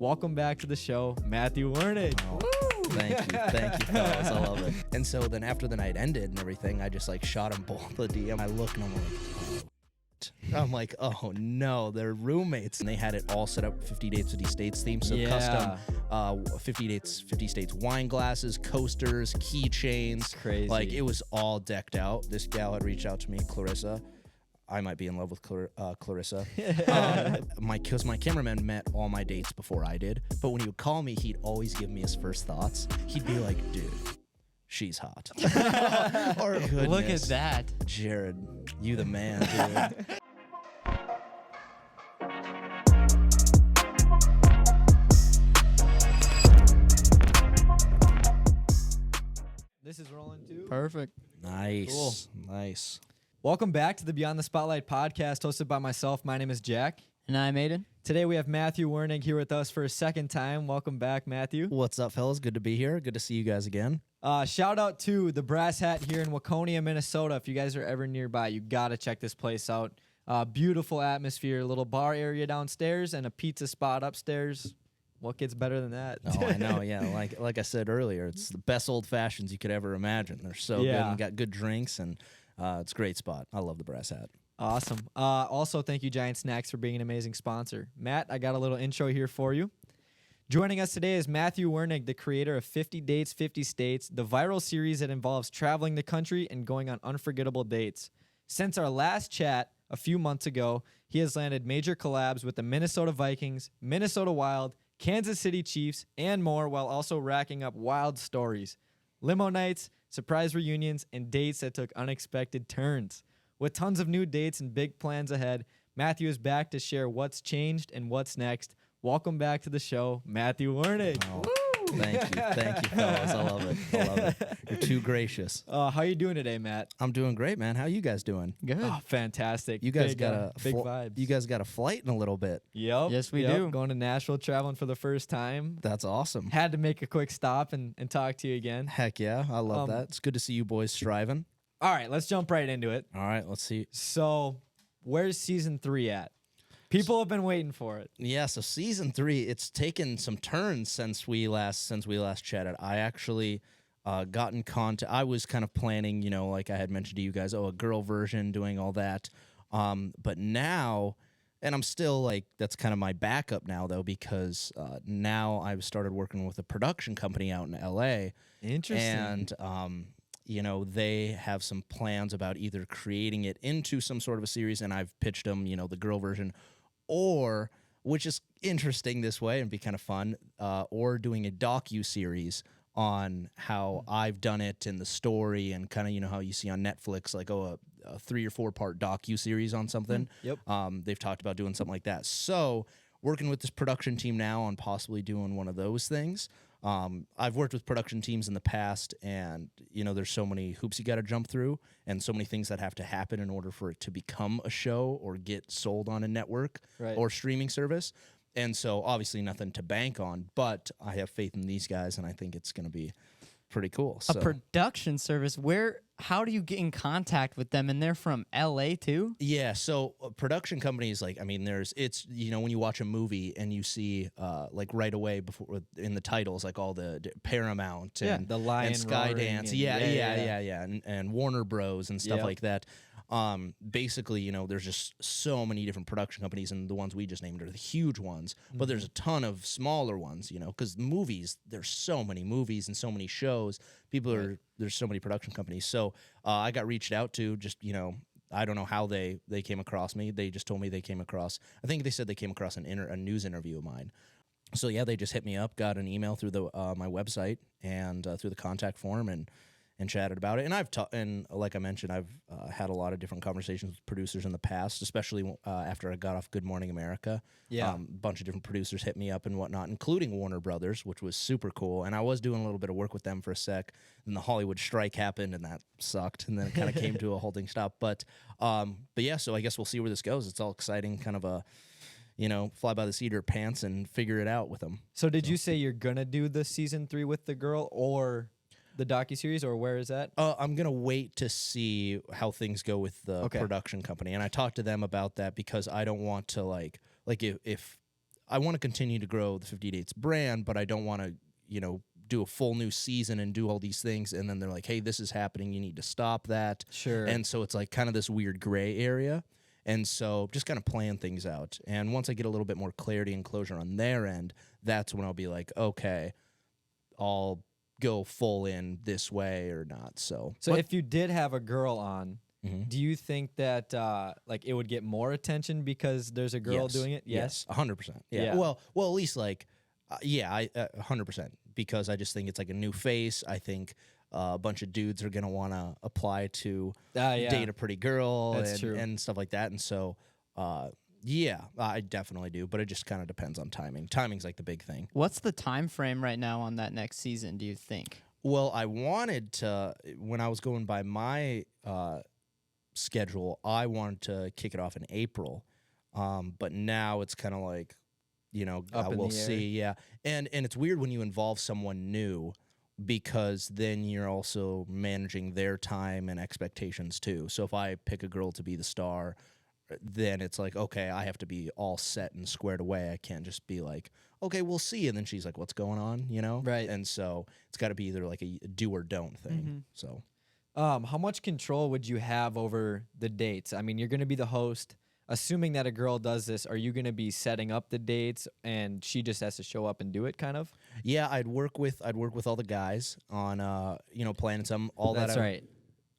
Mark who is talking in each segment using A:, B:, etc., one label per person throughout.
A: welcome back to the show, Matthew Wurnig.
B: Oh, thank you, fellas. I love it. And so then after the night ended and everything, I just like shot them both a DM. I look and I'm like, oh no, they're roommates. And they had it all set up 50 Dates, 50 States theme. So custom 50 Dates, 50 States wine glasses, coasters, keychains.
A: Crazy.
B: Like it was all decked out. This gal had reached out to me, Clarissa. I might be in love with Clarissa. Because my cameraman met all my dates before I did. But when he would call me, he'd always give me his first thoughts. He'd be like, dude, she's hot. Or goodness,
C: look at that.
B: Jared, you the man, dude.
A: This is rolling too.
C: Perfect.
B: Nice.
A: Cool.
B: Nice.
A: Welcome back to the Beyond the Spotlight podcast hosted by myself. My name is Jack.
C: And I'm Aiden.
A: Today we have Matthew Wurnig here with us for a second time. Welcome back, Matthew.
B: What's up, fellas? Good to be here. Good to see you guys again.
A: Shout out to the Brass Hat here in Waconia, Minnesota. If you guys are ever nearby, you got to check this place out. Beautiful atmosphere, a little bar area downstairs and a pizza spot upstairs. What gets better than that?
B: Oh, I know. Yeah, like I said earlier, it's the best old fashions you could ever imagine. They're so good and got good drinks, and it's a great spot. I love the Brass Hat.
A: Awesome. Also, thank you, Giant Snacks, for being an amazing sponsor. Matt, I got a little intro here for you. Joining us today is Matthew Wurnig, the creator of 50 Dates, 50 States, the viral series that involves traveling the country and going on unforgettable dates. Since our last chat a few months ago, he has landed major collabs with the Minnesota Vikings, Minnesota Wild, Kansas City Chiefs, and more, while also racking up wild stories, limo nights, surprise reunions, and dates that took unexpected turns. With tons of new dates and big plans ahead, Matthew is back to share what's changed and what's next. Welcome back to the show, Matthew Wurnig.
B: Oh, thank you, fellas. I love it. You're too gracious.
A: How you doing today, Matt?
B: I'm doing great, man. How you guys doing?
C: Good.
A: Oh, fantastic.
B: You guys
A: big,
B: got a
A: big vibes.
B: You guys got a flight in a little bit.
A: Yep.
C: Yes, we do.
A: Going to Nashville, traveling for the first time.
B: That's awesome.
A: Had to make a quick stop and talk to you again.
B: Heck yeah, I love that. It's good to see you boys striving.
A: All right, let's jump right into it.
B: All right, let's see.
A: So, where's season 3 at? People have been waiting for it.
B: Yeah, so season 3, it's taken some turns since we last chatted. I actually got in contact. I was kind of planning, like I had mentioned to you guys, a girl version, doing all that. But now, and I'm still like, that's kind of my backup now though, because now I've started working with a production company out in LA.
A: Interesting.
B: And they have some plans about either creating it into some sort of a series, and I've pitched them, the girl version, or, which is interesting this way and be kind of fun, or doing a docu-series on how I've done it and the story, and kind of, how you see on Netflix, like, a 3 or 4 part docu-series on something.
A: Yep.
B: They've talked about doing something like that. So working with this production team now on possibly doing one of those things. I've worked with production teams in the past, and, there's so many hoops you got to jump through and so many things that have to happen in order for it to become a show or get sold on a network or streaming service. And so obviously nothing to bank on, but I have faith in these guys, and I think it's going to be pretty cool.
C: A production service. How do you get in contact with them? And they're from LA too?
B: Yeah, so production companies, like, when you watch a movie and you see, like, right away before in the titles, like, all the Paramount and
A: the Lion
B: and Skydance, and Warner Bros. And stuff like that. Basically, there's just so many different production companies, and the ones we just named are the huge ones, but there's a ton of smaller ones, because movies, there's so many movies and so many shows. There's so many production companies. So I got reached out to, just, I don't know how they came across me. They just told me they came across, I think they said they came across a news interview of mine. So yeah, they just hit me up, got an email through my website and through the contact form, and chatted about it. And and like I mentioned, I've had a lot of different conversations with producers in the past, especially after I got off Good Morning America.
A: Yeah.
B: A bunch of different producers hit me up and whatnot, including Warner Brothers, which was super cool. And I was doing a little bit of work with them for a sec. Then the Hollywood strike happened, and that sucked. And then it kind of came to a halting stop. But yeah, so I guess we'll see where this goes. It's all exciting, kind of a, fly by the seat of your pants and figure it out with them.
A: So did you say you're going to do the season 3 with the girl, or the docuseries, or where is that?
B: I'm going to wait to see how things go with the production company. And I talked to them about that because I don't want to, like if I want to continue to grow the 50 Dates brand, but I don't want to, do a full new season and do all these things. And then they're like, hey, this is happening. You need to stop that.
A: Sure.
B: And so it's like kind of this weird gray area. And so just kind of playing things out. And once I get a little bit more clarity and closure on their end, that's when I'll be like, okay, I'll go full in this way or not. So
A: if you did have a girl on,
B: Mhm.
A: do you think that like it would get more attention because there's a girl
B: Yes.
A: doing it?
B: Yes, 100%. Yeah.
A: Yeah.
B: Well, at least like, I 100%, because I just think it's like a new face. I think a bunch of dudes are gonna want to apply to
A: Yeah.
B: date a pretty girl
A: That's true.
B: and stuff like that. And so, yeah, I definitely do. But it just kind of depends on timing. Timing's like the big thing.
C: What's the time frame right now on that next season, do you think?
B: Well, I wanted to, when I was going by my schedule, I wanted to kick it off in April. But now it's kind of like,
A: Up in
B: we'll
A: the air.
B: see. Yeah. And it's weird when you involve someone new, because then you're also managing their time and expectations too. So if I pick a girl to be the star, then it's like, okay, I have to be all set and squared away. I can't just be like, okay, we'll see. And then she's like, what's going on?
A: Right.
B: And so it's got to be either like a do or don't thing. So.
A: How much control would you have over the dates? I mean, you're going to be the host. Assuming that a girl does this, are you going to be setting up the dates and she just has to show up and do it, kind of?
B: Yeah, I'd work with all the guys on planning some all
A: That's
B: that.
A: right.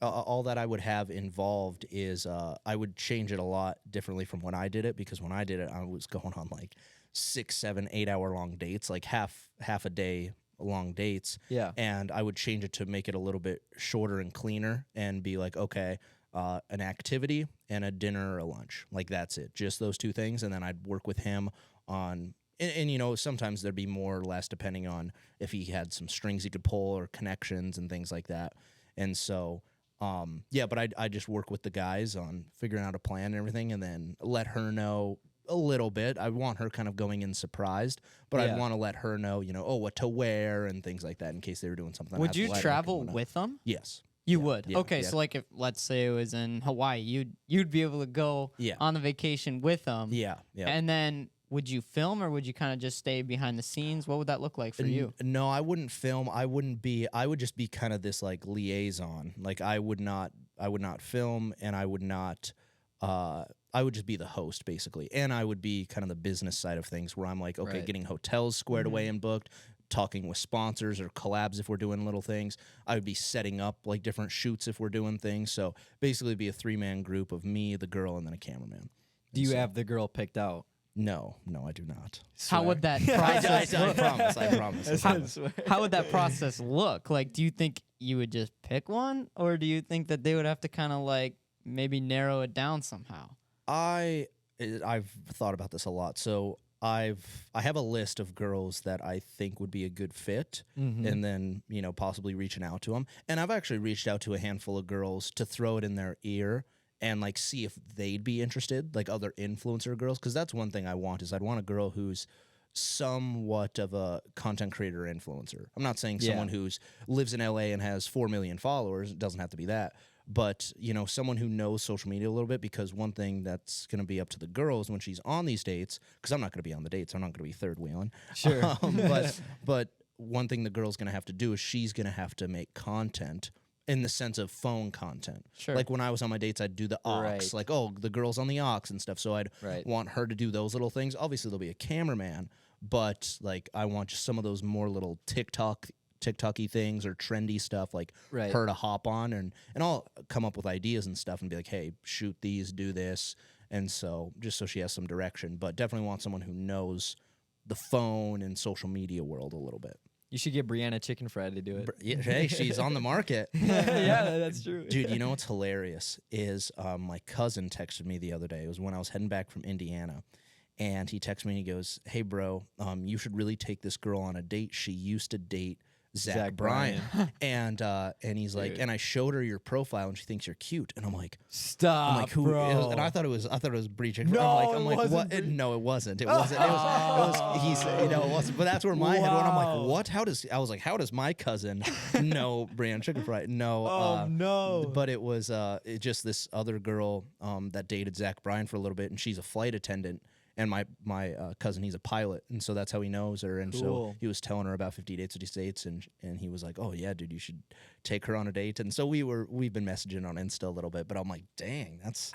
B: All that I would have involved is I would change it a lot differently from when I did it, because when I did it, I was going on like 6, 7, 8 hour long dates, like half a day long dates.
A: Yeah.
B: And I would change it to make it a little bit shorter and cleaner and be like, okay, an activity and a dinner or a lunch. Like, that's it. Just those two things. And then I'd work with him on, and sometimes there'd be more or less depending on if he had some strings he could pull or connections and things like that. And so, but I just work with the guys on figuring out a plan and everything, and then let her know a little bit. I want her kind of going in surprised, but
A: Yeah.
B: I'd want to let her know, what to wear and things like that in case they were doing something.
C: Would you
B: athletic and
C: travel
B: whatnot.
C: with them?
B: Yes.
C: You
B: Yeah,
C: would.
B: yeah,
C: Okay,
B: yeah.
C: so like if let's say it was in Hawaii, you'd be able to go
B: Yeah.
C: on the vacation with them.
B: Yeah. Yeah.
C: And then would you film or would you kind of just stay behind the scenes? What would that look like for you?
B: No, I wouldn't film. I would just be kind of this like liaison. Like I would not film, and I would not, I would just be the host basically. And I would be kind of the business side of things where I'm like, okay,
A: Right.
B: getting hotels squared away and booked, talking with sponsors or collabs if we're doing little things. I would be setting up like different shoots if we're doing things. So basically it'd be a 3-man group of me, the girl, and then a cameraman.
A: Do you have the girl picked out?
B: No, I do not.
C: How would that
B: I
C: process look?
B: promise. I promise.
C: How would that process look? Like, do you think you would just pick one, or do you think that they would have to kind of like maybe narrow it down somehow?
B: I've thought about this a lot. So I have a list of girls that I think would be a good fit, and then possibly reaching out to them. And I've actually reached out to a handful of girls to throw it in their ear and like see if they'd be interested, like other influencer girls, because that's one thing I want is I'd want a girl who's somewhat of a content creator influencer. I'm not saying someone who's lives in LA and has 4 million followers. It doesn't have to be that. But, someone who knows social media a little bit, because one thing that's going to be up to the girls when she's on these dates, because I'm not going to be on the dates. I'm not going to be third wheeling.
A: Sure.
B: But one thing the girl's going to have to do is she's going to have to make content in the sense of phone content.
C: Sure.
B: Like when I was on my dates, I'd do the aux,
A: Right.
B: like, the girl's on the aux and stuff. So I'd
A: Right.
B: want her to do those little things. Obviously, there'll be a cameraman, but like I want just some of those more little TikTok-y things or trendy stuff, like
A: Right.
B: her to hop on, and I'll come up with ideas and stuff and be like, hey, shoot these, do this. And so just so she has some direction, but definitely want someone who knows the phone and social media world a little bit.
A: You should get Brianna Chicken Fried to do it.
B: Yeah, hey, she's on the market.
A: Yeah, that's true.
B: Dude, you know what's hilarious is my cousin texted me the other day. It was when I was heading back from Indiana. And he texted me and he goes, hey, bro, you should really take this girl on a date. She used to date Zach Bryan. And he's like, and I showed her your profile and she thinks you're cute. And I'm like,
A: Stop,
B: who?
A: bro.
B: It was, and I thought it was Bree Chicken.
A: No,
B: I'm
A: it
B: like,
A: wasn't
B: what?
A: Bree.
B: No, it wasn't. It wasn't. It was. He's. It wasn't. But that's where my head went. I'm
A: Wow.
B: like, what? I was like, how does my cousin know Brianna Chicken Fried? No.
A: Oh, no.
B: But it was just this other girl that dated Zach Bryan for a little bit, and she's a flight attendant. And my cousin, he's a pilot, and so that's how he knows her. And so
A: Cool.
B: he was telling her about 50 Dates, 50 States, and he was like, "Oh yeah, dude, you should take her on a date." And so we've been messaging on Insta a little bit, but I'm like, "Dang, that's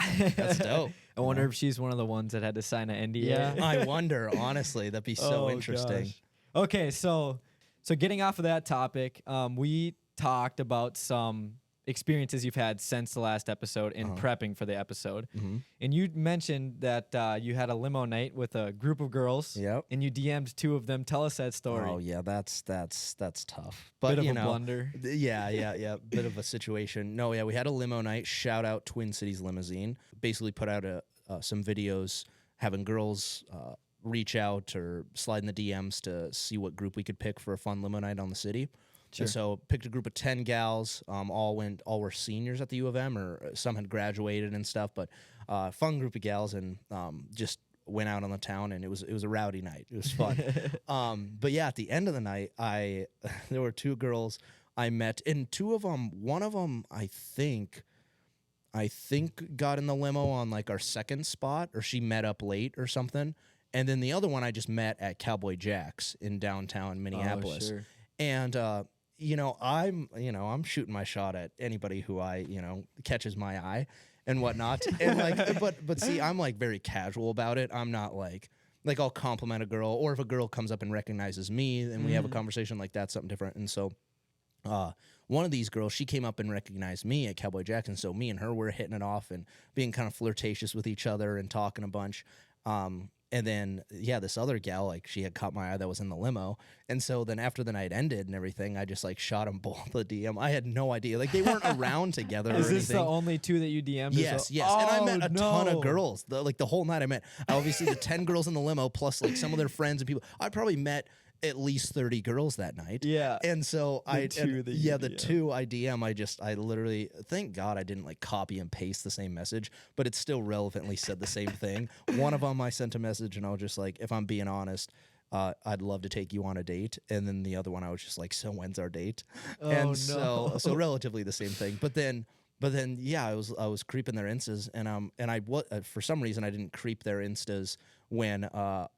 B: dope."
A: I wonder if she's one of the ones that had to sign an NDA.
C: Yeah.
B: I wonder, honestly, that'd be so
A: Oh,
B: interesting.
A: gosh. Okay, so getting off of that topic, we talked about some experiences you've had since the last episode in prepping for the episode. And you mentioned that you had a limo night with a group of girls.
B: Yep.
A: And you DM'd 2 of them. Tell us that story.
B: Oh yeah, that's tough. But
A: Bit of
B: you
A: a
B: know,
A: blunder.
B: Yeah. Bit of a situation. No, yeah, we had a limo night. Shout out Twin Cities Limousine. Basically put out some videos having girls reach out or slide in the DMs to see what group we could pick for a fun limo night on the city.
A: Sure.
B: And so picked a group of 10 gals. All were seniors at the U of M, or some had graduated and stuff. But fun group of gals, and just went out on the town, and it was a rowdy night. It was fun. But yeah, at the end of the night, there were 2 girls I met, and 2 of them, one of them I think got in the limo on like our second spot, or she met up late or something. And then the other one I just met at Cowboy Jack's in downtown Minneapolis.
A: Oh, sure.
B: And I'm shooting my shot at anybody who catches my eye and whatnot. And like, but see, I'm like very casual about it. I'm not like I'll compliment a girl, or if a girl comes up and recognizes me and we have a conversation, like that's something different. And so, one of these girls, she came up and recognized me at Cowboy Jackson. So me and her were hitting it off and being kind of flirtatious with each other and talking a bunch. And then, yeah, this other gal, like, she had caught my eye that was in the limo. And so then after the night ended and everything, I just, like, shot them both a DM. I had no idea. Like, they weren't around together or anything.
A: Is this the only 2 that you DM'd?
B: Yes. And I met a ton of girls. The whole night I met, obviously, the 10 girls in the limo, plus, like, some of their friends and people. I probably met at least 30 girls that night.
A: Yeah.
B: And so
A: the
B: 2 I DM, I literally, thank God I didn't like copy and paste the same message, but it still relevantly said the same thing. One of them I sent a message and I was just like, if I'm being honest, I'd love to take you on a date. And then the other one I was just like, so when's our date?
A: Oh,
B: and
A: no.
B: so relatively the same thing. But then yeah, I was creeping their Instas, and for some reason I didn't creep their Instas when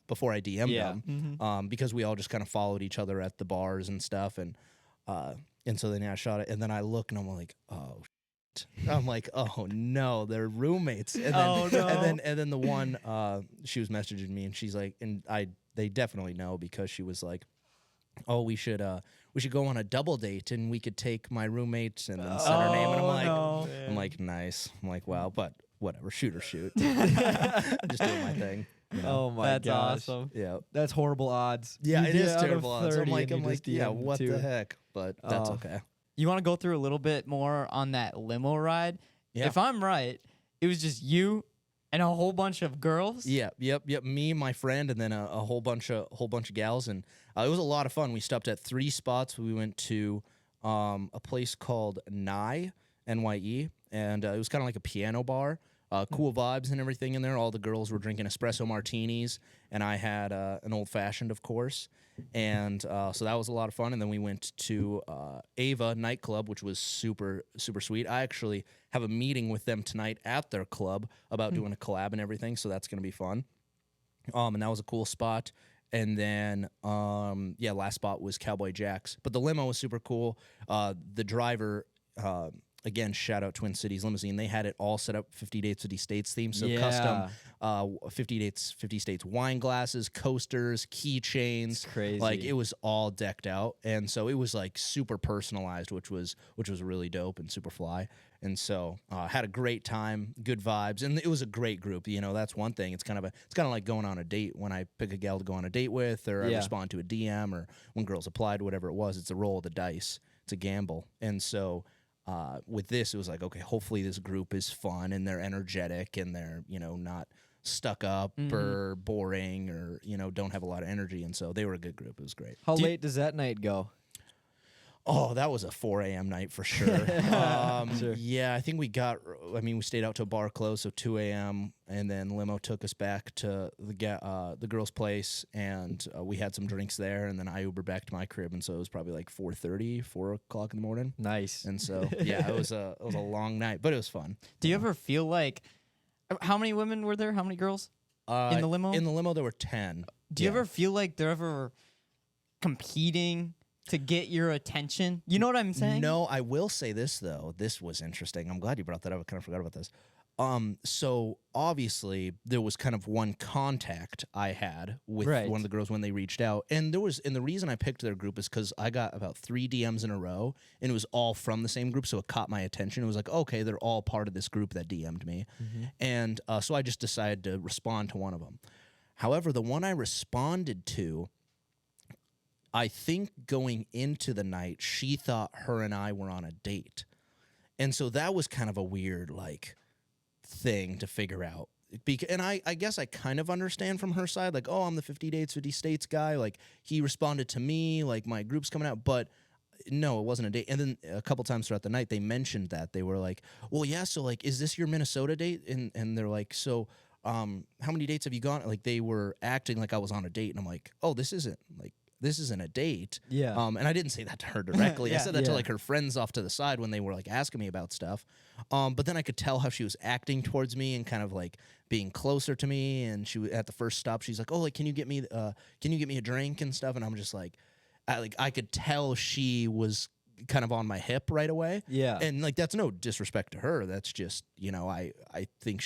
B: before I DM'd them, because we all just kind of followed each other at the bars and stuff, and so then I shot it, and then I look and I'm like, oh, I'm like, oh no, they're roommates, and then and then the one she was messaging me, and she's like, and they definitely know, because she was like, oh, we should go on a double date, and we could take my roommates and then send her name. And I'm like, nice. I'm like, wow, but whatever, shoot or shoot. I'm just doing my thing. You know?
A: Oh my
C: That's
A: gosh.
C: awesome.
B: Yeah.
A: That's horrible odds.
B: Yeah,
A: You
B: it
A: did
B: is
A: out of
B: terrible odds.
A: 30
B: I'm like,
A: and you just
B: yeah,
A: DM'd
B: what
A: 2.
B: the heck? But that's
A: Oh.
B: okay.
C: You want to go through a little bit more on that limo ride?
B: Yeah.
C: If I'm right, it was just you and a whole bunch of girls.
B: Yep. Me, my friend, and then a whole bunch of gals, and it was a lot of fun. We stopped at 3 spots. We went to a place called Nye, NYE, and it was kind of like a piano bar. Cool vibes and everything in there. All the girls were drinking espresso martinis, and I had an old fashioned, of course. And so that was a lot of fun. And then we went to Ava nightclub, which was super, super sweet. I actually have a meeting with them tonight at their club about doing a collab and everything. So that's going to be fun. And that was a cool spot. And then, last spot was Cowboy Jack's. But the limo was super cool. The driver, again, shout out Twin Cities Limousine. They had it all set up 50 Dates, 50 States theme. So custom 50 Dates, 50 States wine glasses, coasters, keychains.
A: It's crazy.
B: Like, it was all decked out. And so it was like super personalized, which was really dope and super fly. And so had a great time, good vibes, and it was a great group. You know, that's one thing. It's kind of like going on a date. When I pick a gal to go on a date with, or I respond to a DM, or when girls applied, whatever it was, it's a roll of the dice. It's a gamble. And so with this, it was like, okay, hopefully this group is fun and they're energetic and they're, not stuck up or boring or, don't have a lot of energy. And so they were a good group. It was great.
A: How late does that night go?
B: Oh, that was a 4 a.m. night for sure.
A: Sure.
B: Yeah, I think we stayed out till bar close, so 2 a.m., and then limo took us back to the girl's place, and we had some drinks there, and then I Ubered back to my crib, and so it was probably like 4:30, 4 o'clock in the morning.
A: Nice.
B: And so, yeah, it was a long night, but it was fun.
C: Do you ever feel like, how many women were there? How many girls? in the limo?
B: In the limo, there were 10.
C: Do you ever feel like they're ever competing to get your attention? You know what I'm saying?
B: No, I will say this, though. This was interesting. I'm glad you brought that up. I kind of forgot about this. So obviously there was kind of one contact I had with one of the girls when they reached out, and the reason I picked their group is because I got about 3 DMs in a row, and it was all from the same group, so it caught my attention. It was like, okay, they're all part of this group that DM'd me, and so I just decided to respond to one of them. However, the one I responded to, I think going into the night, she thought her and I were on a date, and so that was kind of a weird thing to figure out. And I guess I kind of understand from her side, like, oh, I'm the 50 dates, 50 states guy. Like, he responded to me, like, my group's coming out. But no, it wasn't a date. And then a couple times throughout the night, they mentioned that. They were like, well, yeah, so, like, is this your Minnesota date? And they're like, so how many dates have you gone? Like, they were acting like I was on a date. And I'm like, oh, this isn't a date.
A: Yeah.
B: And I didn't say that to her directly. I said that to like her friends off to the side when they were like asking me about stuff. But then I could tell how she was acting towards me and kind of like being closer to me. And she at the first stop, she's like, "Oh, like can you get me a drink and stuff?" And I'm just like, I could tell she was kind of on my hip right away.
A: Yeah.
B: And like that's no disrespect to her. That's just I think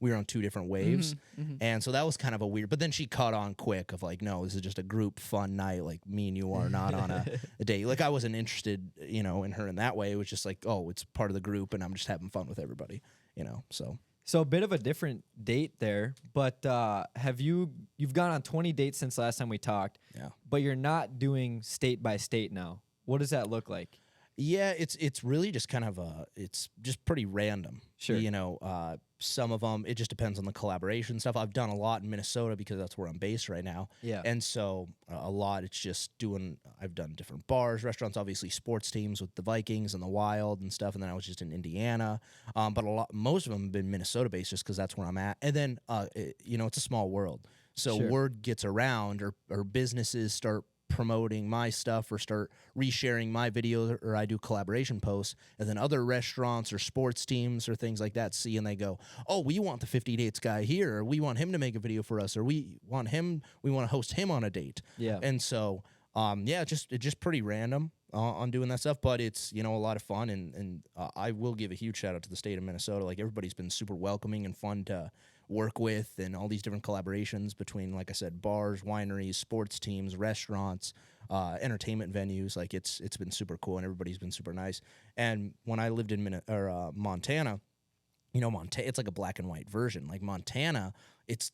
B: we were on 2 different waves. And so that was kind of a weird, but then she caught on quick of like, no, this is just a group fun night. Like me and you are not on a date. Like I wasn't interested, in her in that way. It was just like, oh, it's part of the group and I'm just having fun with everybody, so.
A: So a bit of a different date there, but you've gone on 20 dates since last time we talked.
B: Yeah.
A: But you're not doing state by state now. What does that look like?
B: Yeah, it's really just kind of it's just pretty random.
A: Sure.
B: Some of them, it just depends on the collaboration stuff. I've done a lot in Minnesota because that's where I'm based right now.
A: Yeah.
B: And so a lot, it's just I've done different bars, restaurants, obviously sports teams with the Vikings and the Wild and stuff. And then I was just in Indiana. But most of them have been Minnesota based just because that's where I'm at. And then, it's a small world. So word gets around or businesses start promoting my stuff or start resharing my videos, or I do collaboration posts, and then other restaurants or sports teams or things like that see and they go, oh, we want the 50 dates guy here, or we want him to make a video for us, or we want to host him on a date.
A: Yeah.
B: And so it's just pretty random on doing that stuff, but it's a lot of fun, and I will give a huge shout out to the state of Minnesota. Like everybody's been super welcoming and fun to work with, and all these different collaborations between, like I said, bars, wineries, sports teams, restaurants, entertainment venues. Like it's been super cool, and everybody's been super nice. And when I lived in Montana, Montana, it's like a black and white version. Like Montana, it's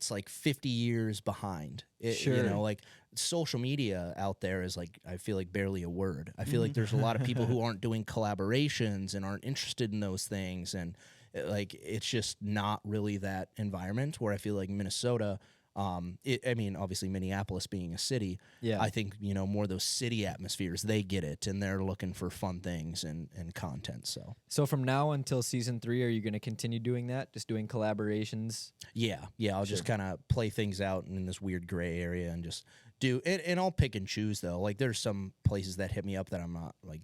B: like 50 years behind. Like social media out there is like, I feel like barely a word. I feel like there's a lot of people who aren't doing collaborations and aren't interested in those things, and it's just not really that environment where I feel like Minnesota, obviously Minneapolis being a city, I think, more of those city atmospheres, they get it, and they're looking for fun things and content. So
A: from now until season 3, are you going to continue doing that? Just doing collaborations?
B: Yeah. I'll just kind of play things out in this weird gray area and just do it. And I'll pick and choose though. Like there's some places that hit me up that I'm not like,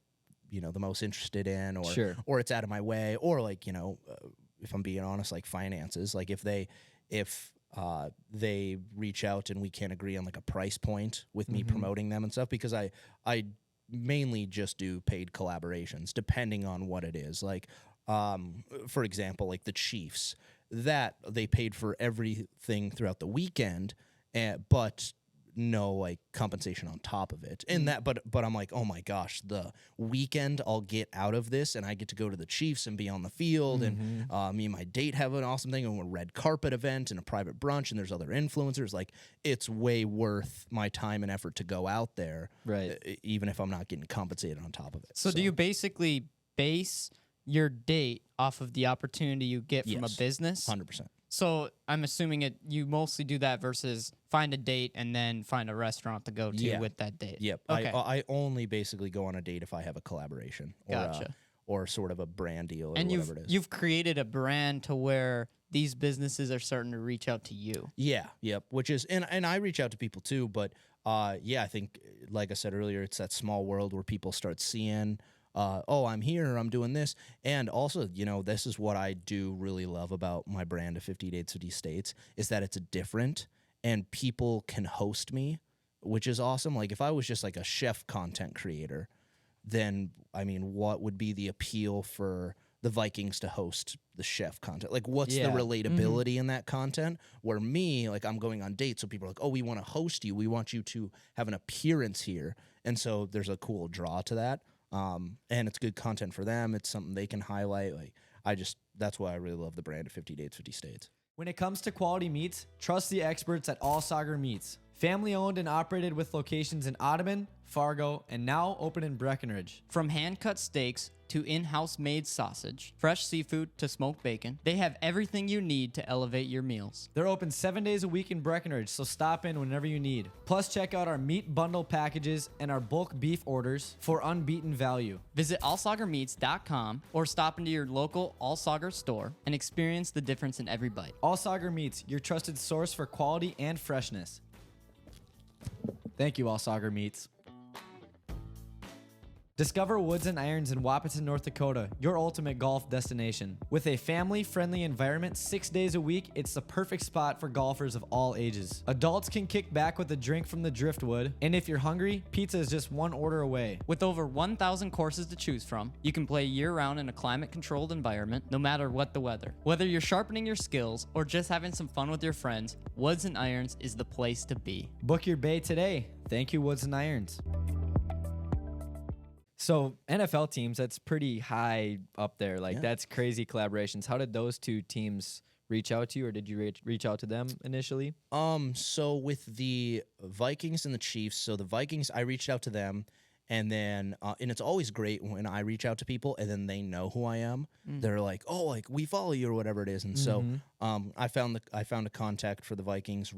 B: the most interested in, or it's out of my way, or like, if I'm being honest, like finances, like if they reach out and we can't agree on like a price point with me promoting them and stuff, because I mainly just do paid collaborations depending on what it is. Like, for example, like the Chiefs, that they paid for everything throughout the weekend, but no like compensation on top of it. And that, but I'm like, oh my gosh, the weekend I'll get out of this, and I get to go to the Chiefs and be on the field, and me and my date have an awesome thing, and a red carpet event and a private brunch, and there's other influencers. Like it's way worth my time and effort to go out there,
A: right?
B: Even if I'm not getting compensated on top of it.
C: So do you basically base your date off of the opportunity you get from a business?
B: 100%.
C: So I'm assuming you mostly do that versus find a date and then find a restaurant to go to with that date.
B: Yep.
C: Okay.
B: I only basically go on a date if I have a collaboration or sort of a brand deal or whatever it is.
C: You've created a brand to where these businesses are starting to reach out to you.
B: Yeah. Yep. Which is, and I reach out to people too, but I think, like I said earlier, it's that small world where people start seeing oh, I'm here, I'm doing this. And also, you know, this is what I do really love about my brand of 50 Dates, 50 States, is that it's different and people can host me, which is awesome. Like if I was just like a chef content creator, then, I mean, what would be the appeal for the Vikings to host the chef content? Like, what's the relatability in that content? Where me, like, I'm going on dates, so people are like, oh, we want to host you. We want you to have an appearance here. And so there's a cool draw to that. And it's good content for them. It's something they can highlight. Like, that's why I really love the brand of 50 Dates, 50 States.
A: When it comes to quality meats, trust the experts at All Sauger Meats. Family owned and operated with locations in Ottoman, Fargo, and now open in Breckenridge.
C: From hand-cut steaks to in-house made sausage, fresh seafood to smoked bacon, they have everything you need to elevate your meals.
A: They're open 7 days a week in Breckenridge, so stop in whenever you need. Plus, check out our meat bundle packages and our bulk beef orders for unbeaten value.
C: Visit allsaugermeats.com or stop into your local All Sauger store and experience the difference in every bite.
A: All Sauger Meats, your trusted source for quality and freshness. Thank you, All Sauger Meats. Discover Woods and Irons in Wahpeton, North Dakota, your ultimate golf destination. With a family-friendly environment 6 days a week, it's the perfect spot for golfers of all ages. Adults can kick back with a drink from the driftwood, and if you're hungry, pizza is just one order away.
C: With over 1,000 courses to choose from, you can play year-round in a climate-controlled environment, no matter what the weather. Whether you're sharpening your skills or just having some fun with your friends, Woods and Irons is the place to be.
A: Book your bay today. Thank you, Woods and Irons. So NFL teams, that's pretty high up there. Like that's crazy collaborations. How did those two teams reach out to you, or did you reach out to them initially?
B: So with the Vikings and the Chiefs, so the Vikings, I reached out to them, and then and it's always great when I reach out to people and then they know who I am. They're like, oh, like we follow you or whatever it is. And so I found a contact for the Vikings,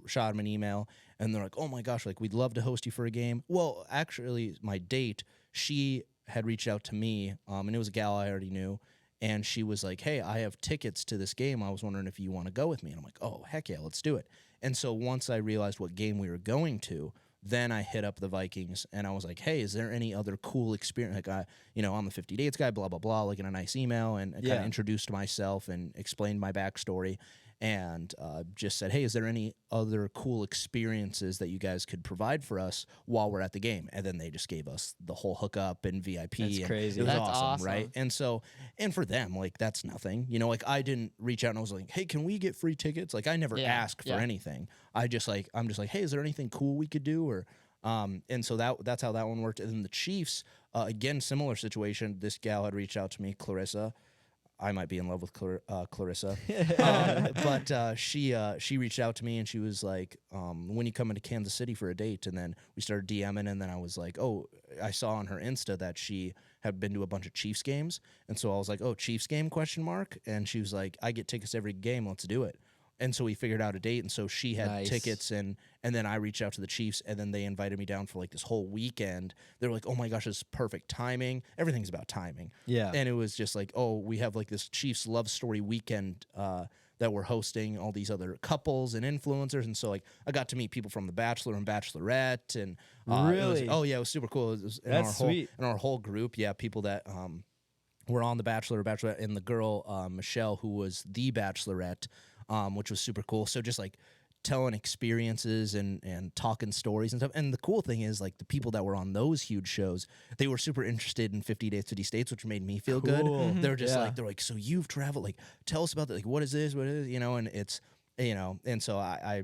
B: shot them an email, and they're like, oh my gosh, like we'd love to host you for a game. Well, actually, my date, she had reached out to me, and it was a gal I already knew, and she was like, hey, I have tickets to this game. I was wondering if you want to go with me. And I'm like, oh, heck yeah, let's do it. And so once I realized what game we were going to, then I hit up the Vikings, and I was like, hey, is there any other cool experience? Like, I'm the 50 Dates guy, blah, blah, blah, like in a nice email, and kind of introduced myself and explained my backstory. And just said, hey, is there any other cool experiences that you guys could provide for us while we're at the game? And then they just gave us the whole hookup and VIP.
A: That's crazy.
B: It was
C: That's awesome,
B: right? And so, and for them, like, that's nothing. You know, like, I didn't reach out and I was like, hey, can we get free tickets? Like, I never asked for anything. I'm just like, hey, is there anything cool we could do? Or, and so that's how that one worked. And then the Chiefs, again, similar situation. This gal had reached out to me, Clarissa. I might be in love with Clarissa, but she reached out to me and she was like, when you come into Kansas City for a date? And then we started DMing, and then I was like, oh, I saw on her Insta that she had been to a bunch of Chiefs games, and so I was like, oh, Chiefs game ? And she was like, I get tickets every game, let's do it. And so we figured out a date, and so she had tickets, and then I reached out to the Chiefs, and then they invited me down for like this whole weekend. They were like, oh my gosh, this is perfect timing. Everything's about timing.
A: Yeah.
B: And it was just like, oh, we have like this Chiefs love story weekend that we're hosting, all these other couples and influencers. And so like I got to meet people from The Bachelor and Bachelorette, and
A: really?
B: It was super cool. It was
A: That's sweet.
B: In our whole group, people that were on The Bachelor or Bachelorette, and the girl, Michelle, who was the Bachelorette, which was super cool. So just like telling experiences and talking stories and stuff. And the cool thing is, like, the people that were on those huge shows, they were super interested in 50 Dates, 50 States, which made me feel good. They're just they're like, so you've traveled, like, tell us about that. Like, what is this? What is, and it's, and so I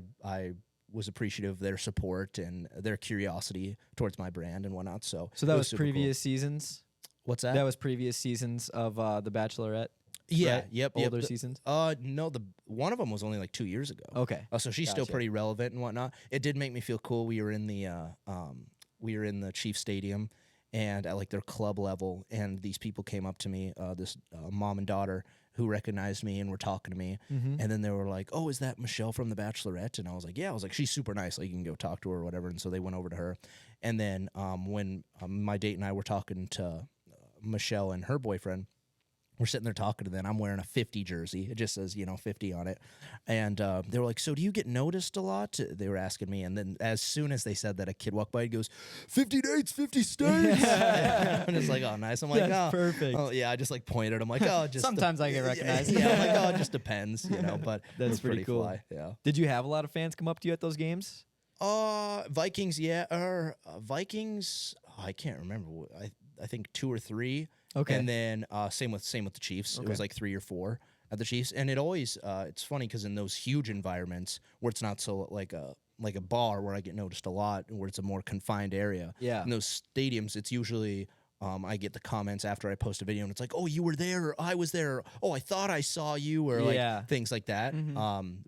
B: was appreciative of their support and their curiosity towards my brand and whatnot. So
A: that was previous seasons.
B: What's that?
A: That was previous seasons of The Bachelorette.
B: Yeah,
A: right?
B: yep.
A: Older seasons?
B: No, one of them was only like 2 years ago.
A: Okay.
B: So she's still pretty relevant and whatnot. It did make me feel cool. We were in the Chief Stadium and at like their club level, and these people came up to me, this mom and daughter who recognized me and were talking to me, and then they were like, "Oh, is that Michelle from The Bachelorette?" And I was like, "Yeah." I was like, "She's super nice. Like, you can go talk to her or whatever." And so they went over to her, and then when my date and I were talking to Michelle and her boyfriend, we're sitting there talking, and then I'm wearing a 50 jersey. It just says, 50 on it. And they were like, so do you get noticed a lot? They were asking me. And then as soon as they said that, a kid walked by and goes, 50 dates, 50 states. And it's like, oh, nice. I'm like,
A: That's perfect.
B: Oh, yeah, I just like pointed. I'm like, oh, just.
C: Sometimes I get recognized.
B: Yeah, I'm like, oh, it just depends, but
A: That's
B: it's
A: pretty cool.
B: fly, yeah.
A: Did you have a lot of fans come up to you at those games?
B: Vikings, yeah. Vikings, I can't remember. I think 2 or 3.
A: Okay.
B: And then same with the Chiefs.
A: Okay.
B: It was like 3 or 4 at the Chiefs. And it always it's funny because in those huge environments where it's not so like a bar where I get noticed a lot, where it's a more confined area.
A: Yeah.
B: In those stadiums, it's usually I get the comments after I post a video, and it's like, "Oh, you were there, or I was there, or, oh, I thought I saw you," or like things like that.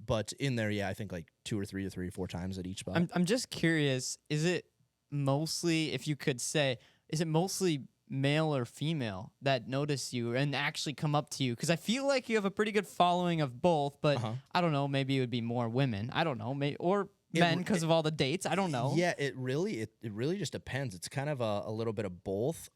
B: But in there, yeah, I think like 2 or 3 or 4 times at each spot.
C: I'm just curious, is it mostly, if you could say, is it mostly male or female that notice you and actually come up to you? Because I feel like you have a pretty good following of both, but I don't know, maybe it would be more women. I don't know, maybe, or men because of all the dates. I don't know.
B: Yeah, it really just depends. It's kind of a little bit of both.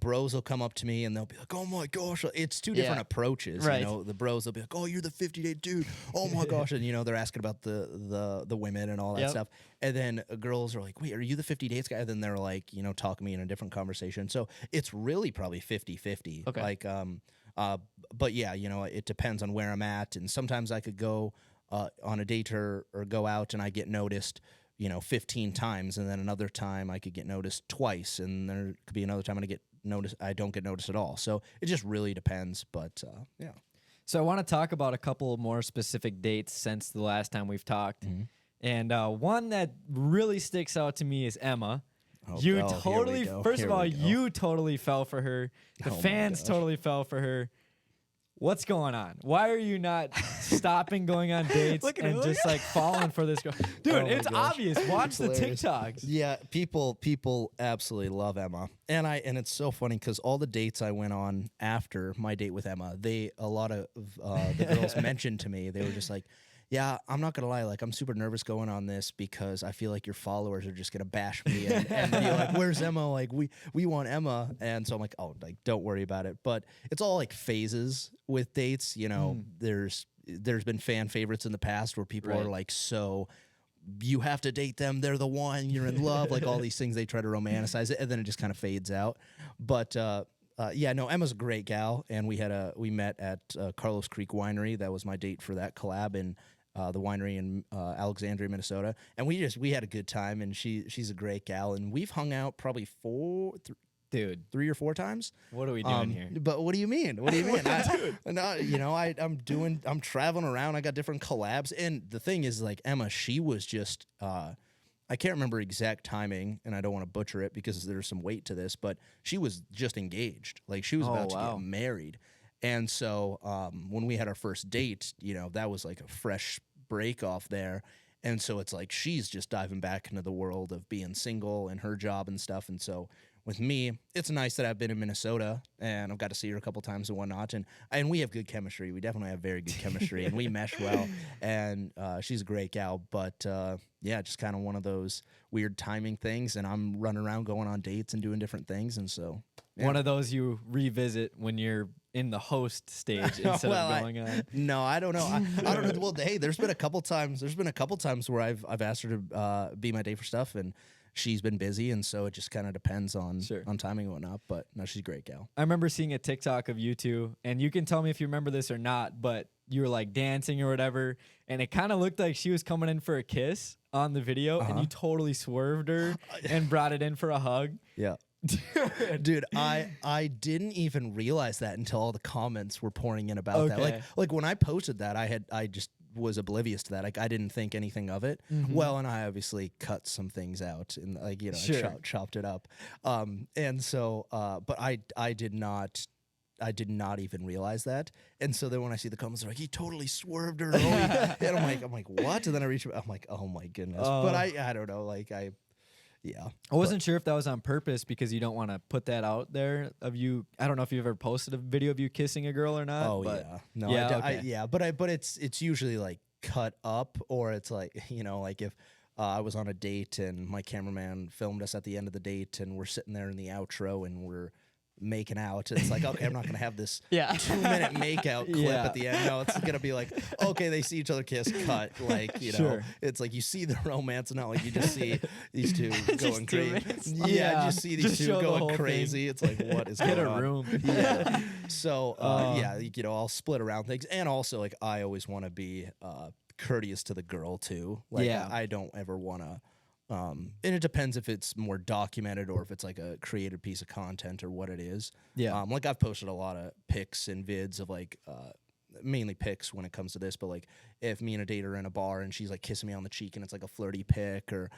B: Bros will come up to me and they'll be like, "Oh my gosh!" It's 2 different approaches.
C: Right.
B: The bros will be like, "Oh, you're the 50-date dude. Oh my gosh!" And they're asking about the women and all that stuff. And then girls are like, "Wait, are you the 50 dates guy?" And then they're like, talk to me in a different conversation. So it's really probably 50-50.
C: Okay.
B: Like, but yeah, it depends on where I'm at, and sometimes I could go on a date or go out and I get noticed 15 times, and then another time I could get noticed twice, and there could be another time I don't get noticed at all. So it just really depends, but yeah.
A: So I want to talk about a couple more specific dates since the last time we've talked. And one that really sticks out to me is Emma. You totally fell for her. The fans totally fell for her. What's going on? Why are you not stopping going on dates and just like falling for this girl? Dude, it's obvious. Watch the TikToks.
B: Yeah, people absolutely love Emma. And it's so funny because all the dates I went on after my date with Emma, a lot of the girls mentioned to me, they were just like, yeah, I'm not gonna lie, like I'm super nervous going on this because I feel like your followers are just gonna bash me and be like, "Where's Emma? Like we want Emma." And so I'm like, "Oh, like don't worry about it." But it's all like phases with dates. There's been fan favorites in the past where people are like, "So you have to date them. They're the one. You're in love." Like all these things they try to romanticize it, and then it just kind of fades out. But Emma's a great gal, and we met at Carlos Creek Winery. That was my date for that collab, and the winery in Alexandria, Minnesota, and we had a good time. And she's a great gal, and we've hung out probably 3 or 4 times.
A: What are we doing here?
B: But what do you mean? What do you mean? I'm traveling around. I got different collabs, and the thing is, like Emma, she was just I can't remember exact timing, and I don't want to butcher it because there's some weight to this, but she was just engaged. Like she was about to get married. And so when we had our first date, that was like a fresh break off there. And so it's like she's just diving back into the world of being single and her job and stuff. And so with me, it's nice that I've been in Minnesota and I've got to see her a couple times and whatnot. And we have good chemistry. We definitely have very good chemistry and we mesh well. And she's a great gal. But just kind of one of those weird timing things. And I'm running around going on dates and doing different things. And so
A: one of those you revisit when you're in the host stage instead of going on.
B: No, I don't know. I don't know. Well, hey, there's been a couple times where I've asked her to be my date for stuff, and she's been busy, and so it just kind of depends on timing and whatnot. But no, she's a great gal.
A: I remember seeing a TikTok of you two, and you can tell me if you remember this or not, but you were like dancing or whatever, and it kind of looked like she was coming in for a kiss on the video, and you totally swerved her and brought it in for a hug.
B: Yeah. Dude, I didn't even realize that until all the comments were pouring in about that. Like when I posted that, I just was oblivious to that. Like I didn't think anything of it. Well, and I obviously cut some things out and I chopped it up. And so but I did not even realize that. And so then when I see the comments, they're like, he totally swerved her. And I'm like, what? And then I reach, I'm like, oh my goodness. But I don't know. Like I
A: wasn't sure if that was on purpose because you don't want to put that out there of you. I don't know if you've ever posted a video of you kissing a girl or not.
B: Oh,
A: but
B: yeah. But it's usually like cut up, or it's like, like if I was on a date and my cameraman filmed us at the end of the date and we're sitting there in the outro and we're making out. It's like, okay, I'm not gonna have this
C: Yeah.
B: 2-minute makeout clip at the end. No, it's gonna be like, okay, they see each other kiss, cut. Like, you know,
A: Sure.
B: it's like you see the romance, not like you just see these two going
C: 2
B: crazy.
C: minutes.
B: Yeah, just see these
A: just
B: two
A: show the whole
B: going
A: thing.
B: crazy. It's like, what is
A: Get
B: going
A: a
B: on?
A: room.
B: Yeah. So yeah, you know, I'll split around things, and also like I always want to be courteous to the girl too. Like,
A: Yeah.
B: I don't ever want to. And it depends if it's more documented or if it's like a created piece of content or what it is.
A: Yeah.
B: Like I've posted a lot of pics and vids of like mainly pics when it comes to this, but like if me and a date are in a bar and she's like kissing me on the cheek and it's like a flirty pic, or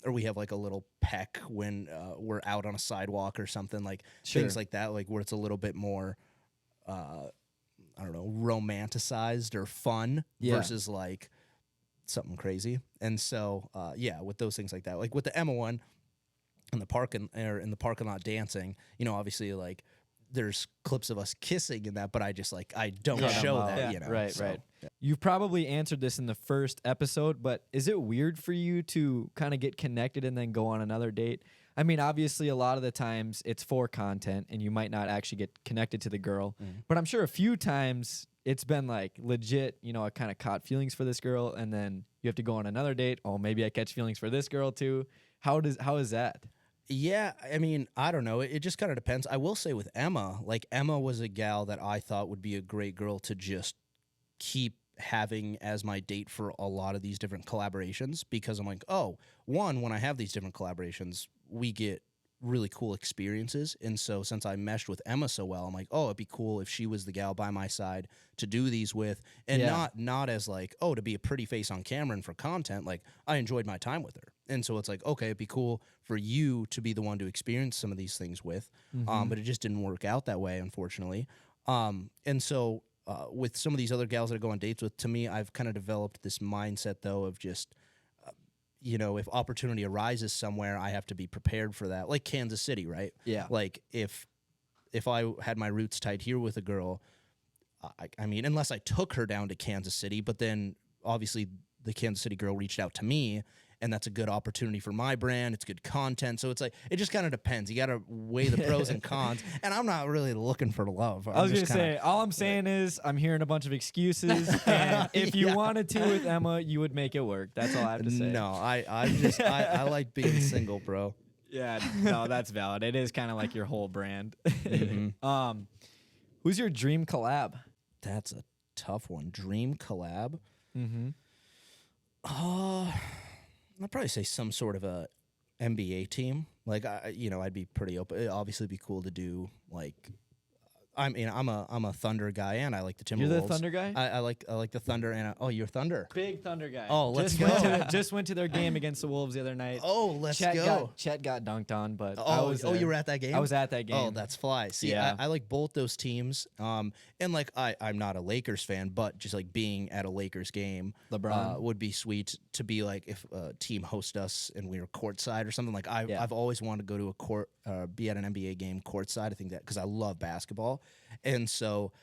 B: we have like a little peck when we're out on a sidewalk or something, like things like that, like where it's a little bit more I don't know, romanticized or fun versus like something crazy. And so yeah, with those things like that, like with the Emma one in the parking lot dancing, you know, obviously like there's clips of us kissing in that, but I don't show that, you know.
A: Right,
B: so,
A: right.
B: yeah.
A: You've probably answered this in the first episode, but is it weird for you to kind of get connected and then go on another date? I mean, obviously, a lot of the times it's for content and you might not actually get connected to the girl, but I'm sure a few times it's been like legit, you know, I kind of caught feelings for this girl, and then you have to go on another date. Oh, maybe I catch feelings for this girl too. How is that?
B: Yeah, I mean, I don't know. It just kind of depends. I will say with Emma, like Emma was a gal that I thought would be a great girl to just keep having as my date for a lot of these different collaborations, because I'm like, oh, one, when I have these different collaborations, we get really cool experiences. And so since I meshed with Emma so well, I'm like, oh, it'd be cool if she was the gal by my side to do these with, and not as like, oh, to be a pretty face on camera and for content. Like, I enjoyed my time with her. And so it's like, okay, it'd be cool for you to be the one to experience some of these things with. But it just didn't work out that way, unfortunately. And so with some of these other gals that I go on dates with, to me, I've kind of developed this mindset, though, of just, you know, if opportunity arises somewhere, I have to be prepared for that. Like Kansas City, right?
A: Yeah.
B: Like if I had my roots tied here with a girl, I mean, unless I took her down to Kansas City, but then obviously the Kansas City girl reached out to me, and that's a good opportunity for my brand. It's good content. So it's like, it just kind of depends. You got to weigh the pros and cons. And I'm not really looking for love.
A: I was going to say, all I'm saying is I'm hearing a bunch of excuses. And if you wanted to with Emma, you would make it work. That's all I have to say.
B: No, I like being single, bro.
A: Yeah, no, that's valid. It is kind of like your whole brand. Who's your dream collab?
B: That's a tough one. Dream collab?
A: Mm-hmm.
B: I'd probably say some sort of a NBA team. Like, I'd be pretty open. It'd obviously be cool to do like, I mean, I'm a Thunder guy, and I like the Timberwolves.
A: You're the Thunder guy?
B: I like the Thunder, and you're Thunder.
A: Big Thunder guy.
B: Oh, let's
A: go.
B: go.
A: Went to their game against the Wolves the other night.
B: Oh, let's go.
A: Chet got dunked on, but
B: you were at that game?
A: I was at that game.
B: Oh, that's fly. See,
A: Yeah.
B: I like both those teams. And like I'm not a Lakers fan, but just like being at a Lakers game,
A: LeBron
B: would be sweet to be like if a team host us and we were courtside or something. Like I've always wanted to go to be at an NBA game courtside. I think that because I love basketball, and so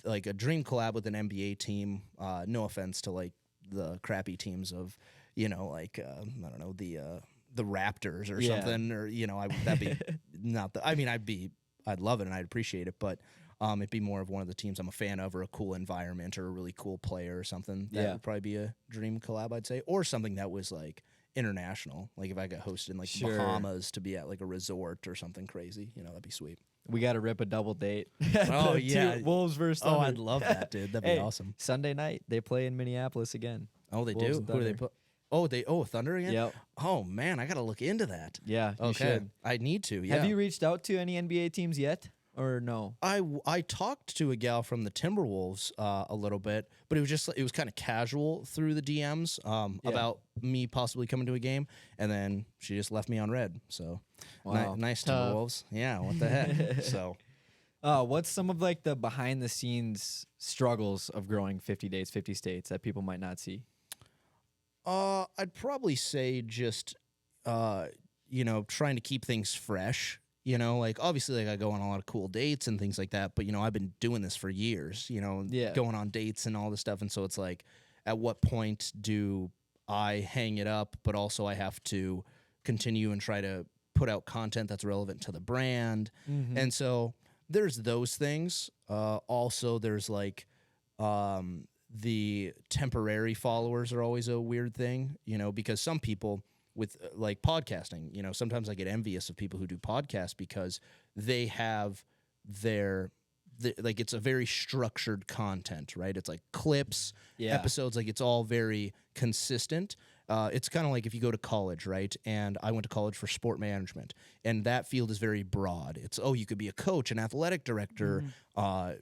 B: like a dream collab with an NBA team. No offense to like the crappy teams of, you know, like I don't know, the Raptors or something, or you know, that'd be not the. I mean, I'd love it and I'd appreciate it, but it'd be more of one of the teams I'm a fan of, or a cool environment, or a really cool player or something. That would probably be a dream collab, I'd say, or something that was like international. Like if I got hosted in like Bahamas to be at like a resort or something crazy, you know, that'd be sweet.
A: We got to rip a double date.
B: Oh yeah,
A: Wolves versus Thunder.
B: Oh, I'd love that, dude. That'd be awesome.
A: Sunday night they play in Minneapolis again.
B: Oh, they
A: Wolves
B: do.
A: and
B: Who do they
A: Thunder.
B: put? Thunder again?
A: Yep.
B: Oh man, I gotta look into that.
A: Yeah, you should.
B: I need to. Yeah.
A: Have you reached out to any NBA teams yet, or no?
B: I talked to a gal from the Timberwolves a little bit, but it was kind of casual through the DMs about me possibly coming to a game, and then she just left me on red. So nice Timberwolves. Yeah, what the heck? So.
A: What's some of like the behind the scenes struggles of growing 50 Dates, 50 States that people might not see?
B: I'd probably say just, trying to keep things fresh. You know, like obviously, like I go on a lot of cool dates and things like that. But you know, I've been doing this for years. You know, going on dates and all this stuff. And so it's like, at what point do I hang it up? But also, I have to continue and try to put out content that's relevant to the brand. And so there's those things. Also, there's like the temporary followers are always a weird thing, because some people with like podcasting, sometimes I get envious of people who do podcasts because they have like it's a very structured content, right? It's like clips, episodes, like it's all very consistent. It's kind of like if you go to college, right? And I went to college for sport management, and that field is very broad. It's, you could be a coach, an athletic director,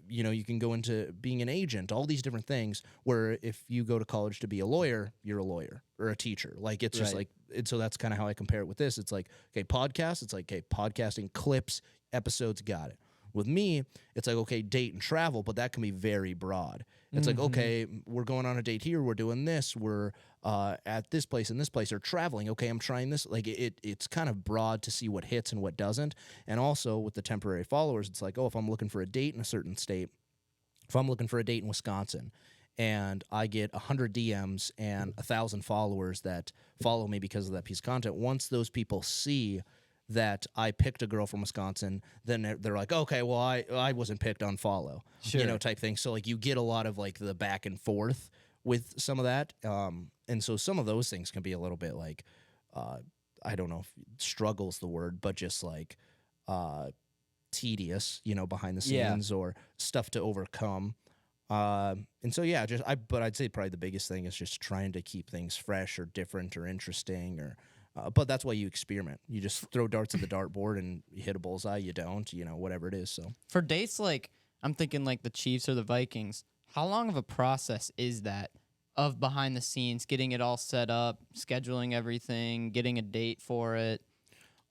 B: you can go into being an agent, all these different things, where if you go to college to be a lawyer, you're a lawyer or a teacher. Like, it's just like, and so that's kind of how I compare it with this. It's like, okay, podcast, it's like, okay, podcasting, clips, episodes, got it. With me, it's like, okay, date and travel, but that can be very broad. It's like, okay, we're going on a date here, we're doing this, we're at this place and this place, or traveling, okay, I'm trying this. Like, it's kind of broad to see what hits and what doesn't. And also with the temporary followers, it's like, if I'm looking for a date in a certain state, if I'm looking for a date in Wisconsin, and I get 100 DMs and 1,000 followers that follow me because of that piece of content, once those people see that I picked a girl from Wisconsin, then they're like, okay, well, I wasn't picked, on follow, type thing. So like you get a lot of like the back and forth with some of that. And so some of those things can be a little bit like, I don't know if struggle's the word, but just like tedious, behind the scenes or stuff to overcome. And so, but I'd say probably the biggest thing is just trying to keep things fresh or different or interesting but that's why you experiment. You just throw darts at the dartboard and you hit a bullseye, you don't, whatever it is. So
C: for dates, like I'm thinking like the Chiefs or the Vikings, how long of a process is that of behind the scenes, getting it all set up, scheduling everything, getting a date for it?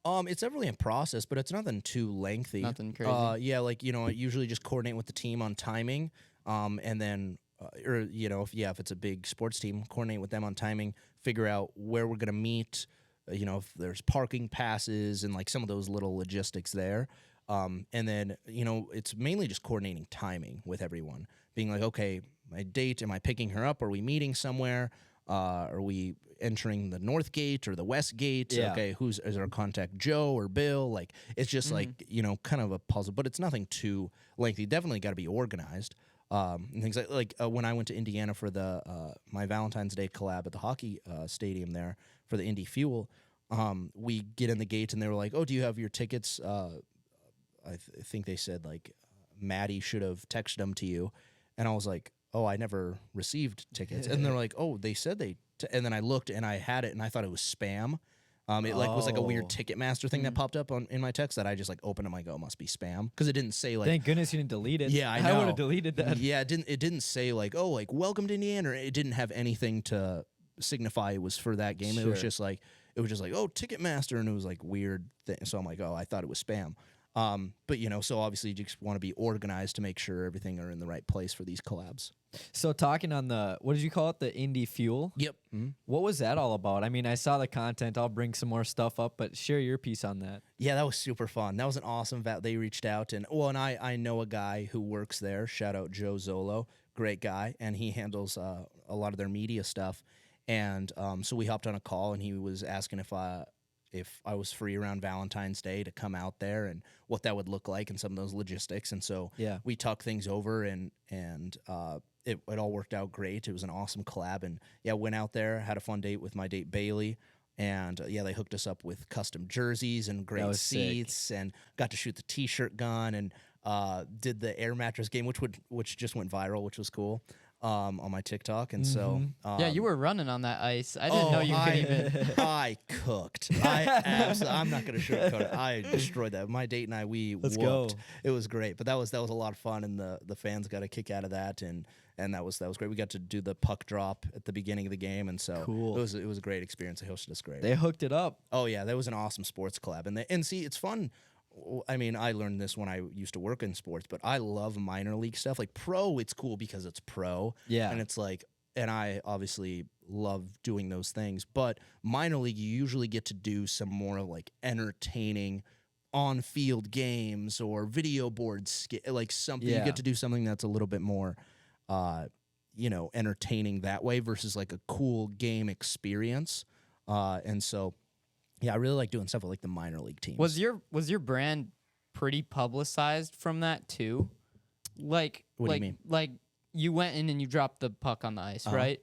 B: It's definitely a process, but it's nothing too lengthy.
C: Nothing crazy.
B: I usually just coordinate with the team on timing, and then if it's a big sports team, coordinate with them on timing, figure out where we're gonna meet. If there's parking passes and like some of those little logistics there. And then, it's mainly just coordinating timing with everyone, being like, okay, my date, am I picking her up? Are we meeting somewhere? Are we entering the north gate or the west gate?
A: Yeah.
B: Okay, is our contact Joe or Bill? Like, it's just like, kind of a puzzle, but it's nothing too lengthy. Definitely got to be organized. And things like when I went to Indiana for the my Valentine's Day collab at the hockey stadium there for the Indy Fuel, we get in the gate and they were like, "Oh, do you have your tickets?" I think they said like Maddie should have texted them to you, and I was like, "Oh, I never received tickets." And they're like, "Oh, they said they," and then I looked and I had it and I thought it was spam. It was like a weird Ticketmaster thing that popped up in my text that I just like opened. I'm like, "Oh, it must be spam," because it didn't say like.
A: Thank goodness you didn't delete it.
B: Yeah, I know.
A: I would have deleted that.
B: Yeah, it didn't say like, "Oh, like welcome to Indiana." It didn't have anything to signify it was for that game. It was just like, oh, Ticketmaster, and it was like weird thing. So I'm like, oh, I thought it was spam. But so obviously you just want to be organized to make sure everything are in the right place for these collabs.
A: So talking on what did you call it? The Indy Fuel?
B: Yep.
A: What was that all about? I mean, I saw the content. I'll bring some more stuff up, but share your piece on that.
B: Yeah, that was super fun. That was an awesome they reached out and I know a guy who works there. Shout out Joe Zolo, great guy, and he handles a lot of their media stuff. And so we hopped on a call, and he was asking if I was free around Valentine's Day to come out there and what that would look like and some of those logistics. And so we talked things over, and it all worked out great. It was an awesome collab, and went out there, had a fun date with my date Bailey. And they hooked us up with custom jerseys and great seats, sick. And got to shoot the T-shirt gun, and did the air mattress game, which just went viral, which was cool. On my TikTok, and so
C: you were running on that ice. I didn't know you could even.
B: I cooked. I'm not gonna sugarcoat it. I destroyed that. My date and I,
A: Let's
B: whooped.
A: go.
B: It was great, but that was a lot of fun, and the fans got a kick out of that, and that was great. We got to do the puck drop at the beginning of the game, and so
A: cool.
B: It was a great experience. They hosted us great.
A: They hooked it up.
B: Oh yeah, that was an awesome sports collab, and see, it's fun. I mean, I learned this when I used to work in sports, but I love minor league stuff. Like pro, it's cool because it's pro.
A: Yeah.
B: And it's like, and I obviously love doing those things, but minor league, you usually get to do some more like entertaining on-field games or video boards, like something. You get to do something that's a little bit more, entertaining that way versus like a cool game experience. And so Yeah, I really like doing stuff with like the minor league teams.
C: Was your brand pretty publicized from that too? Like,
B: What do you mean?
C: Like you went in and you dropped the puck on the ice, right?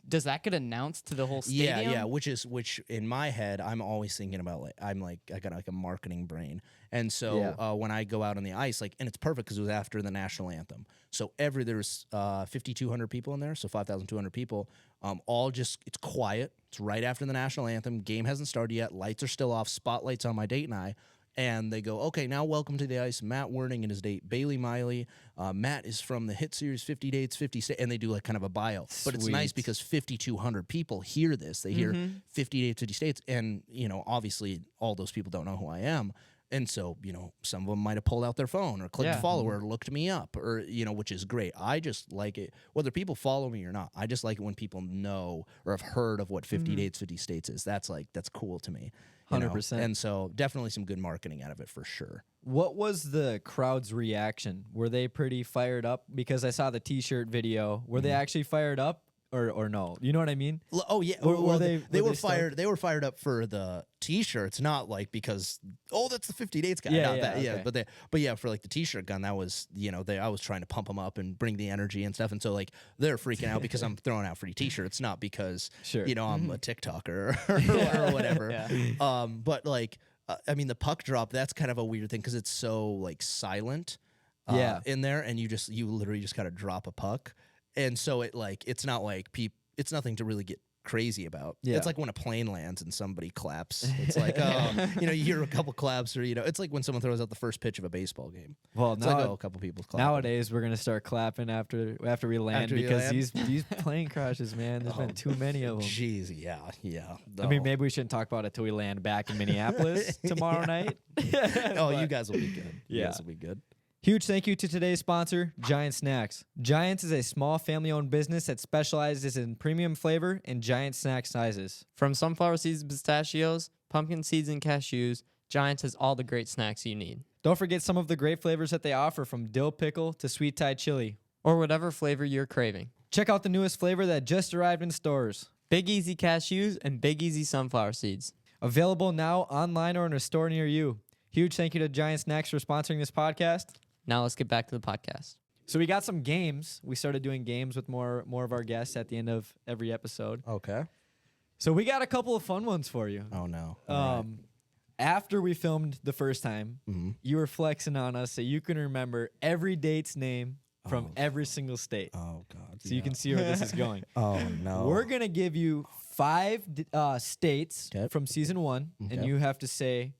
C: Does that get announced to the whole stadium?
B: Yeah. Which in my head, I'm always thinking about I got like a marketing brain, and so when I go out on the ice, and it's perfect because it was after the national anthem. So there's 5,200 people in there, so 5,200 people. It's quiet. It's right after the national anthem. Game hasn't started yet. Lights are still off. Spotlights on my date and I. And they go, okay, now welcome to the ice, Matt Wurnig and his date, Bailey Miley. Matt is from the hit series 50 Dates, 50 States, and they do like kind of a bio. But it's nice because 5,200 people hear this. They hear 50 Dates, 50 States, and, obviously all those people don't know who I am. And so, some of them might have pulled out their phone or clicked follow or looked me up or, which is great. I just like it, whether people follow me or not. I just like it when people know or have heard of what 50 Dates, 50 States is. That's cool to me.
A: 100%.
B: And so definitely some good marketing out of it for sure.
A: What was the crowd's reaction? Were they pretty fired up? Because I saw the T-shirt video. Were they actually fired up or no? You know what I mean?
B: Oh yeah.
A: Were they
B: were fired. They were fired up for the T-shirts, not like because that's the 50 Dates guy.
A: Okay.
B: But yeah, for like the T-shirt gun, that was I was trying to pump them up and bring the energy and stuff, and so like they're freaking out because I'm throwing out free T-shirts, not because I'm a TikToker or whatever. But like the puck drop, that's kind of a weird thing because it's so like silent in there, and you literally just gotta drop a puck. And so it's not like it's nothing to really get crazy about.
A: Yeah.
B: It's like when a plane lands and somebody claps. It's like, you hear a couple claps or, it's like when someone throws out the first pitch of a baseball game.
A: Well,
B: it's a couple people clapping.
A: Nowadays, we're going to start clapping after we land because these plane crashes, man, there's been too many of them.
B: Jeez, yeah.
A: I mean, maybe we shouldn't talk about it till we land back in Minneapolis tomorrow night.
B: You guys will be good.
A: Yeah.
B: You guys will be good.
A: Huge thank you to today's sponsor, Giant Snacks. Giants is a small family-owned business that specializes in premium flavor and giant snack sizes.
C: From sunflower seeds and pistachios, pumpkin seeds and cashews, Giants has all the great snacks you need.
A: Don't forget some of the great flavors that they offer, from dill pickle to sweet Thai chili.
C: Or whatever flavor you're craving.
A: Check out the newest flavor that just arrived in stores.
C: Big Easy cashews and Big Easy sunflower seeds.
A: Available now online or in a store near you. Huge thank you to Giant Snacks for sponsoring this podcast.
C: Now let's get back to the podcast.
A: So we got some games. We started doing games with more of our guests at the end of every episode.
B: Okay.
A: So we got a couple of fun ones for you.
B: Oh, no.
A: After we filmed the first time, you were flexing on us so you can remember every date's name from every single state.
B: Oh, God.
A: So you can see where this is going.
B: Oh, no.
A: We're going to give you 5 states from season 1, and you have to say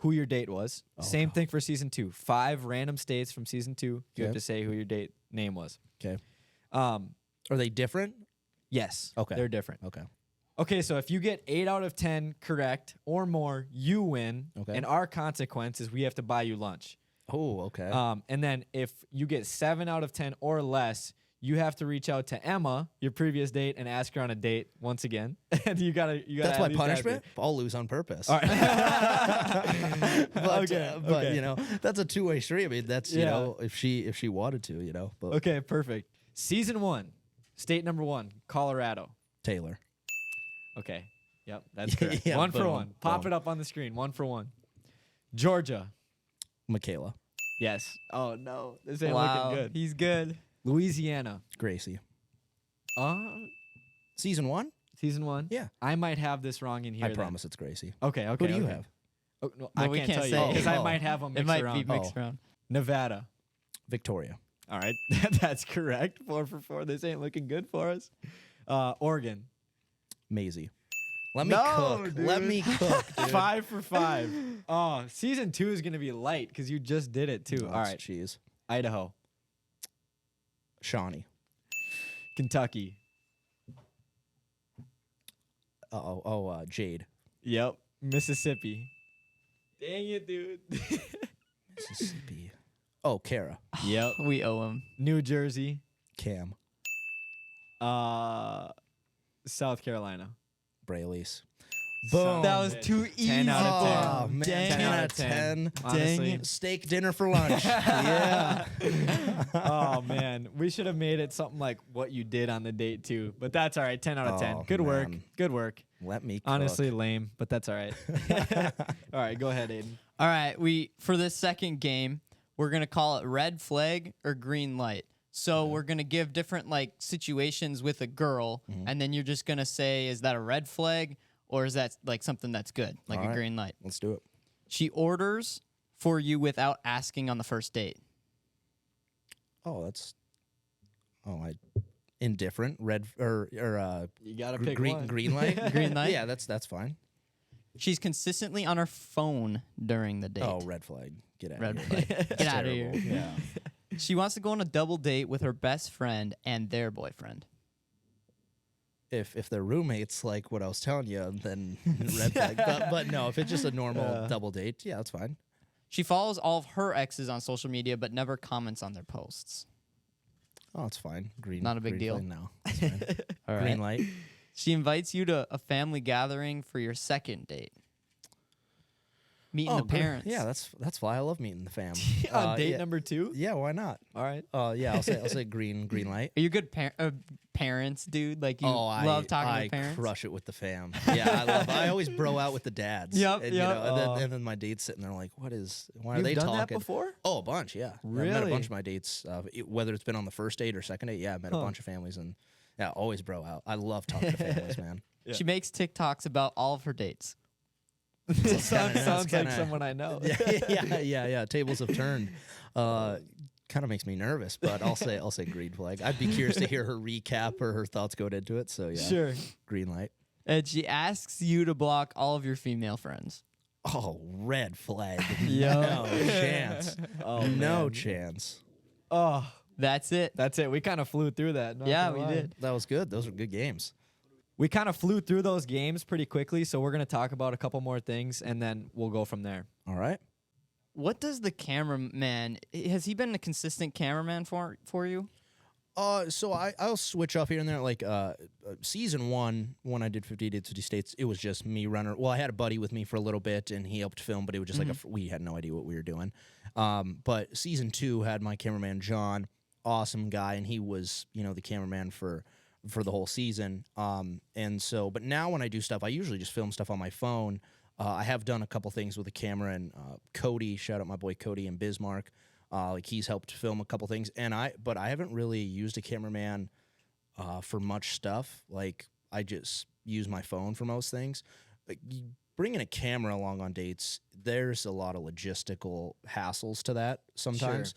A: who your date was. Same thing for season 2. 5 random states from season 2. You have to say who your date name was.
B: Okay. Are they different?
A: Yes.
B: Okay.
A: They're different.
B: Okay.
A: Okay, so if you get 8 out of 10 correct or more, you win.
B: Okay.
A: And our consequence is we have to buy you lunch.
B: Oh, okay.
A: And then if you get 7 out of 10 or less, you have to reach out to Emma, your previous date, and ask her on a date once again. And you gotta.
B: That's my punishment. I'll lose on purpose.
A: All right.
B: but that's a two-way street. I mean, that's if she wanted to, But
A: okay, perfect. Season 1, state number 1, Colorado.
B: Taylor.
A: Okay. Yep, that's correct.
B: Yeah,
A: 1 for
B: boom,
A: 1. Pop
B: boom.
A: it up on the screen. 1 for 1. Georgia.
B: Michaela.
A: Yes. Oh no, this ain't looking good.
C: He's good.
A: Louisiana.
B: Gracie.
A: Season
B: Season 1?
A: 1?
B: Yeah.
A: I might have this wrong in here.
B: I promise it's Gracie.
A: Okay.
B: Who do you have?
A: Oh, no,
C: Well,
A: I
C: we
A: can't
C: can't
A: tell
C: say
A: you because I
B: Oh.
A: might have them
C: It
A: mixed
C: might
A: around.
C: be mixed around.
A: Nevada.
B: Victoria.
A: All right, that's correct. 4 for 4. This ain't looking good for us. Oregon.
B: Maisie. Let me
A: No,
B: cook.
A: dude.
B: Let me cook, dude.
A: 5 for 5. Oh, season 2 is gonna be light because you just did it too.
B: Oh,
A: All right,
B: Cheese.
A: Idaho.
B: Shawnee.
A: Kentucky.
B: Jade.
A: Yep. Mississippi. Dang it, dude.
B: Mississippi. Oh, Kara.
A: Yep.
C: We owe him.
A: New Jersey.
B: Cam.
A: South Carolina.
B: Brayleys. Boom.
C: That was too easy.
A: 10 out of 10.
B: Oh, man.
C: Dang
B: 10
C: it.
B: out of 10.
A: Honestly.
B: Steak dinner for lunch. Yeah.
A: Oh man, we should have made it something like what you did on the date too. But that's all right. 10 out of 10.
B: Oh,
A: Good work.
B: man.
A: Good work.
B: Let me cook.
A: Honestly, lame, but that's all right. All right, go ahead, Aiden.
C: All right, for this second game, we're gonna call it red flag or green light. So we're gonna give different like situations with a girl, and then you're just gonna say, is that a red flag or is that like something that's good, like
B: All
C: a
B: right.
C: green light?
B: Let's do it.
C: She orders for you without asking on the first date.
B: Oh, indifferent. Red or
A: You gotta pick
B: green
A: one.
B: green light.
C: Green light?
B: Yeah, that's fine.
C: She's consistently on her phone during the date.
B: Oh, red flag. Get out
C: Red
B: of here.
C: flag. Get out of here.
B: Terrible. Yeah.
C: She wants to go on a double date with her best friend and their boyfriend.
B: If they're roommates, like what I was telling you, then red flag. But no, if it's just a normal double date, yeah, that's fine.
C: She follows all of her exes on social media but never comments on their posts.
B: Oh, it's fine. Green.
C: Not a big
B: green
C: deal.
B: flag, no, it's fine.
C: All
B: Green
C: right.
B: light.
C: She invites you to a family gathering for your second date. Meeting the
B: good.
C: parents.
B: Yeah, that's why I love meeting the fam.
A: On date
B: yeah,
A: number 2?
B: Yeah, why not?
A: All right.
B: Yeah, I'll say green light.
C: Are you good parents, dude? Like you love talking
B: I
C: to parents?
B: crush it with the fam. Yeah, I always bro out with the dads.
C: Yep,
B: and,
C: yep.
B: And then my date's sitting there like, why are
A: You've
B: they
A: done
B: talking?
A: that before?
B: Oh, a bunch, yeah. I've met a
A: Really?
B: bunch of my dates, whether it's been on the first date or second date. Yeah, I've met a bunch of families, and yeah, always bro out. I love talking to families, man.
C: She makes TikToks about all of her dates.
A: Sounds
B: kinda-
A: like someone I know.
B: Yeah. Tables have turned. Kind of makes me nervous, but I'll say green flag. I'd be curious to hear her recap or her thoughts going into it. So yeah,
A: Sure.
B: green light.
C: And she asks you to block all of your female friends.
B: Oh, red flag.
C: Yo.
B: No chance.
A: Oh,
B: No
A: man.
B: chance.
A: Oh,
C: That's it.
A: that's it. We kind of flew through that. not
C: Yeah,
A: gonna
C: we
A: lie.
C: did.
B: That was good. Those were good games.
A: We kind of flew through those games pretty quickly, so we're going to talk about a couple more things, and then we'll go from there.
B: All right.
C: What does the cameraman, has he been a consistent cameraman for you?
B: So I'll switch up here and there. Like season 1, when I did 50 Dates, 50 States, it was just me running. Well, I had a buddy with me for a little bit, and he helped film, but it was just like we had no idea what we were doing. But season 2 had my cameraman John, awesome guy, and he was the cameraman for the whole season. And so, but now when I do stuff, I usually just film stuff on my phone. I have done a couple things with a camera, and Cody, shout out my boy Cody in Bismarck. Like he's helped film a couple things, but I haven't really used a cameraman for much stuff. Like I just use my phone for most things. Like bringing a camera along on dates, there's a lot of logistical hassles to that sometimes.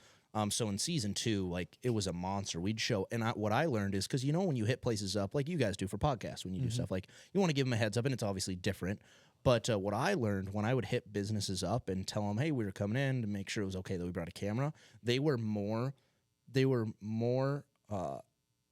B: So in season 2, like it was a monster. We'd show, and what I learned is because when you hit places up, like you guys do for podcasts, when you do stuff, like you want to give them a heads up, and it's obviously different. But what I learned when I would hit businesses up and tell them, hey, we were coming in to make sure it was okay that we brought a camera, they were more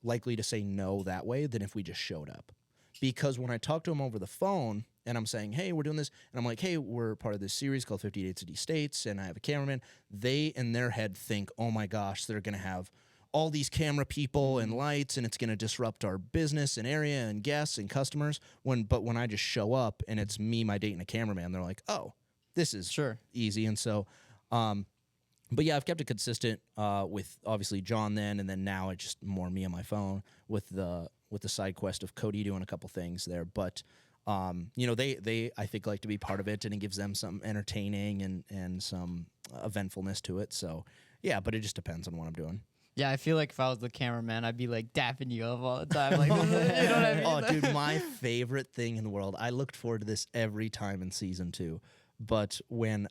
B: likely to say no that way than if we just showed up. Because when I talk to them over the phone and I'm saying, hey, we're doing this, and I'm like, hey, we're part of this series called 50 Dates, 50 States, and I have a cameraman, they in their head think, oh my gosh, they're going to have all these camera people and lights, and it's going to disrupt our business and area and guests and customers. But when I just show up and it's me, my date, and a cameraman, they're like, oh, this is easy. And so, but yeah, I've kept it consistent with obviously John then, and then now it's just more me on my phone with the side quest of Cody doing a couple things there. But they I think like to be part of it, and it gives them some entertaining and some eventfulness to it. So yeah, but it just depends on what I'm doing.
C: Yeah, I feel like if I was the cameraman, I'd be like dapping you up all the time. Like, you know what I mean?
B: Oh, dude, my favorite thing in the world. I looked forward to this every time in season 2. But when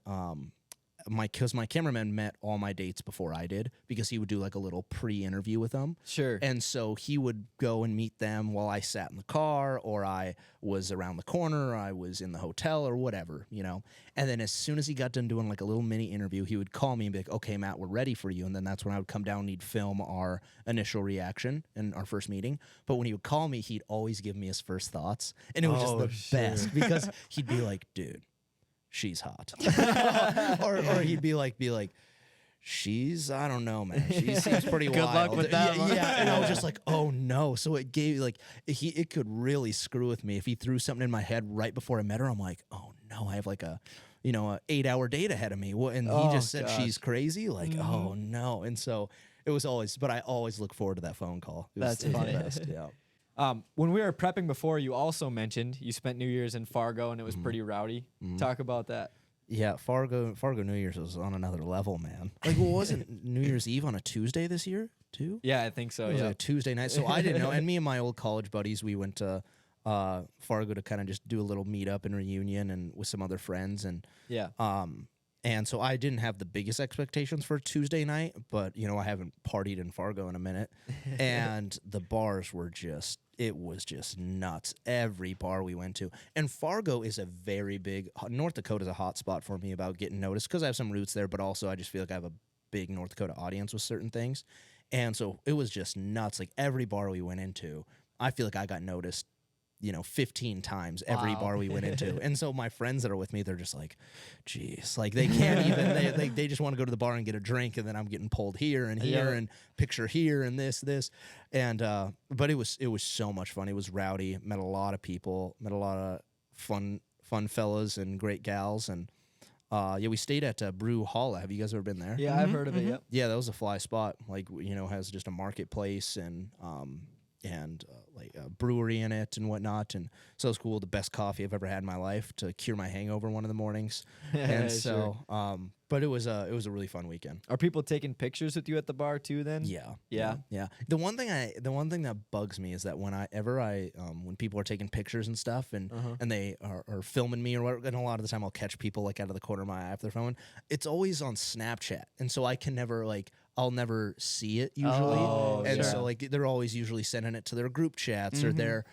B: because my cameraman met all my dates before I did, because he would do like a little pre-interview with them.
A: Sure.
B: And so he would go and meet them while I sat in the car, or I was around the corner, or I was in the hotel, or whatever, And then as soon as he got done doing like a little mini interview, he would call me and be like, okay, Matt, we're ready for you. And then that's when I would come down and he'd film our initial reaction and our first meeting. But when he would call me, he'd always give me his first thoughts. And it was just the best, because he'd be like, dude, she's hot. or he'd be like, I don't know, man. She seems pretty
C: Good
B: wild.
C: luck with that one.
B: Yeah, and I was just like, oh no. So it gave like it could really screw with me if he threw something in my head right before I met her. I'm like, oh no, I have like a 8-hour date ahead of me. And he just said she's crazy. Like, oh no. And so it was always, but I always look forward to that phone call.
A: That's
B: it was
A: funny.
B: the best. Yeah.
A: When we were prepping before, you also mentioned you spent New Year's in Fargo and it was pretty rowdy. Talk about that.
B: Yeah, Fargo New Year's was on another level, man. Like, well, wasn't New Year's Eve on a Tuesday this year too?
A: Yeah, I think so.
B: It was
A: Yeah.
B: a Tuesday night, so I didn't know. And me and my old college buddies, we went to Fargo to kind of just do a little meetup and reunion, and with some other friends, and
A: Yeah.
B: and so I didn't have the biggest expectations for Tuesday night, but I haven't partied in Fargo in a minute, and the bars were it was just nuts. Every bar we went to, and Fargo is a very big. North Dakota is a hot spot for me about getting noticed because I have some roots there, but also I just feel like I have a big North Dakota audience with certain things, and so it was just nuts. Like every bar we went into, I feel like I got noticed 15 times every
C: Wow.
B: bar we went into. And so my friends that are with me, they're just like, geez, like they can't even, they just want to go to the bar and get a drink. And then I'm getting pulled here and here and picture here and this. And, but it was so much fun. It was rowdy, met a lot of people, met a lot of fun fellas and great gals. And, we stayed at Brew Hall. Have you guys ever been there?
A: Yeah, I've heard of it. Yep.
B: Yeah, that was a fly spot. Like, has just a marketplace and like a brewery in it and whatnot, and so it was cool. The best coffee I've ever had in my life to cure my hangover one of the mornings, and so but it was a really fun weekend.
A: Are people taking pictures with you at the bar too? Then
B: Yeah. The one thing that bugs me is that when people are taking pictures and stuff and they are filming me or whatever, and a lot of the time I'll catch people like out of the corner of my eye if they're filming. It's always on Snapchat, and so I can never I'll never see it usually, and so like they're always usually sending it to their group chats or their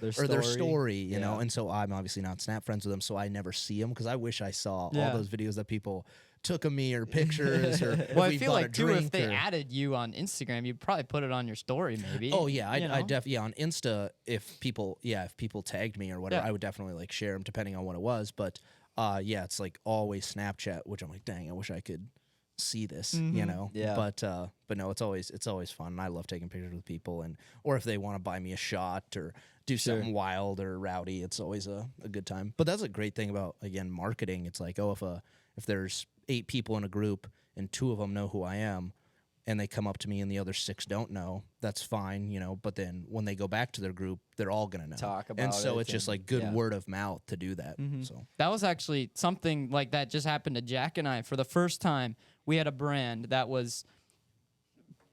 B: story, you know. And so I'm obviously not Snap friends with them, so I never see them because I wish I saw all those videos that people took of me or pictures or.
C: Well, I feel like too if they added you on Instagram, you'd probably put it on your story, maybe.
B: Oh yeah, I definitely on Insta if people tagged me or whatever, I would definitely like share them depending on what it was. But it's like always Snapchat, which I'm like, dang, I wish I could see this,
A: Yeah.
B: But no, it's always fun, and I love taking pictures with people, or if they want to buy me a shot or do something wild or rowdy, it's always a good time. But that's a great thing about, again, marketing. It's like, if there's 8 people in a group and 2 of them know who I am and they come up to me and the other 6 don't know, that's fine, but then when they go back to their group, they're all gonna know.
A: Talk about
B: and so
A: it
B: it's just like good word of mouth to do that. So
C: That was actually something like that just happened to Jack and I. For the first time, we had a brand that was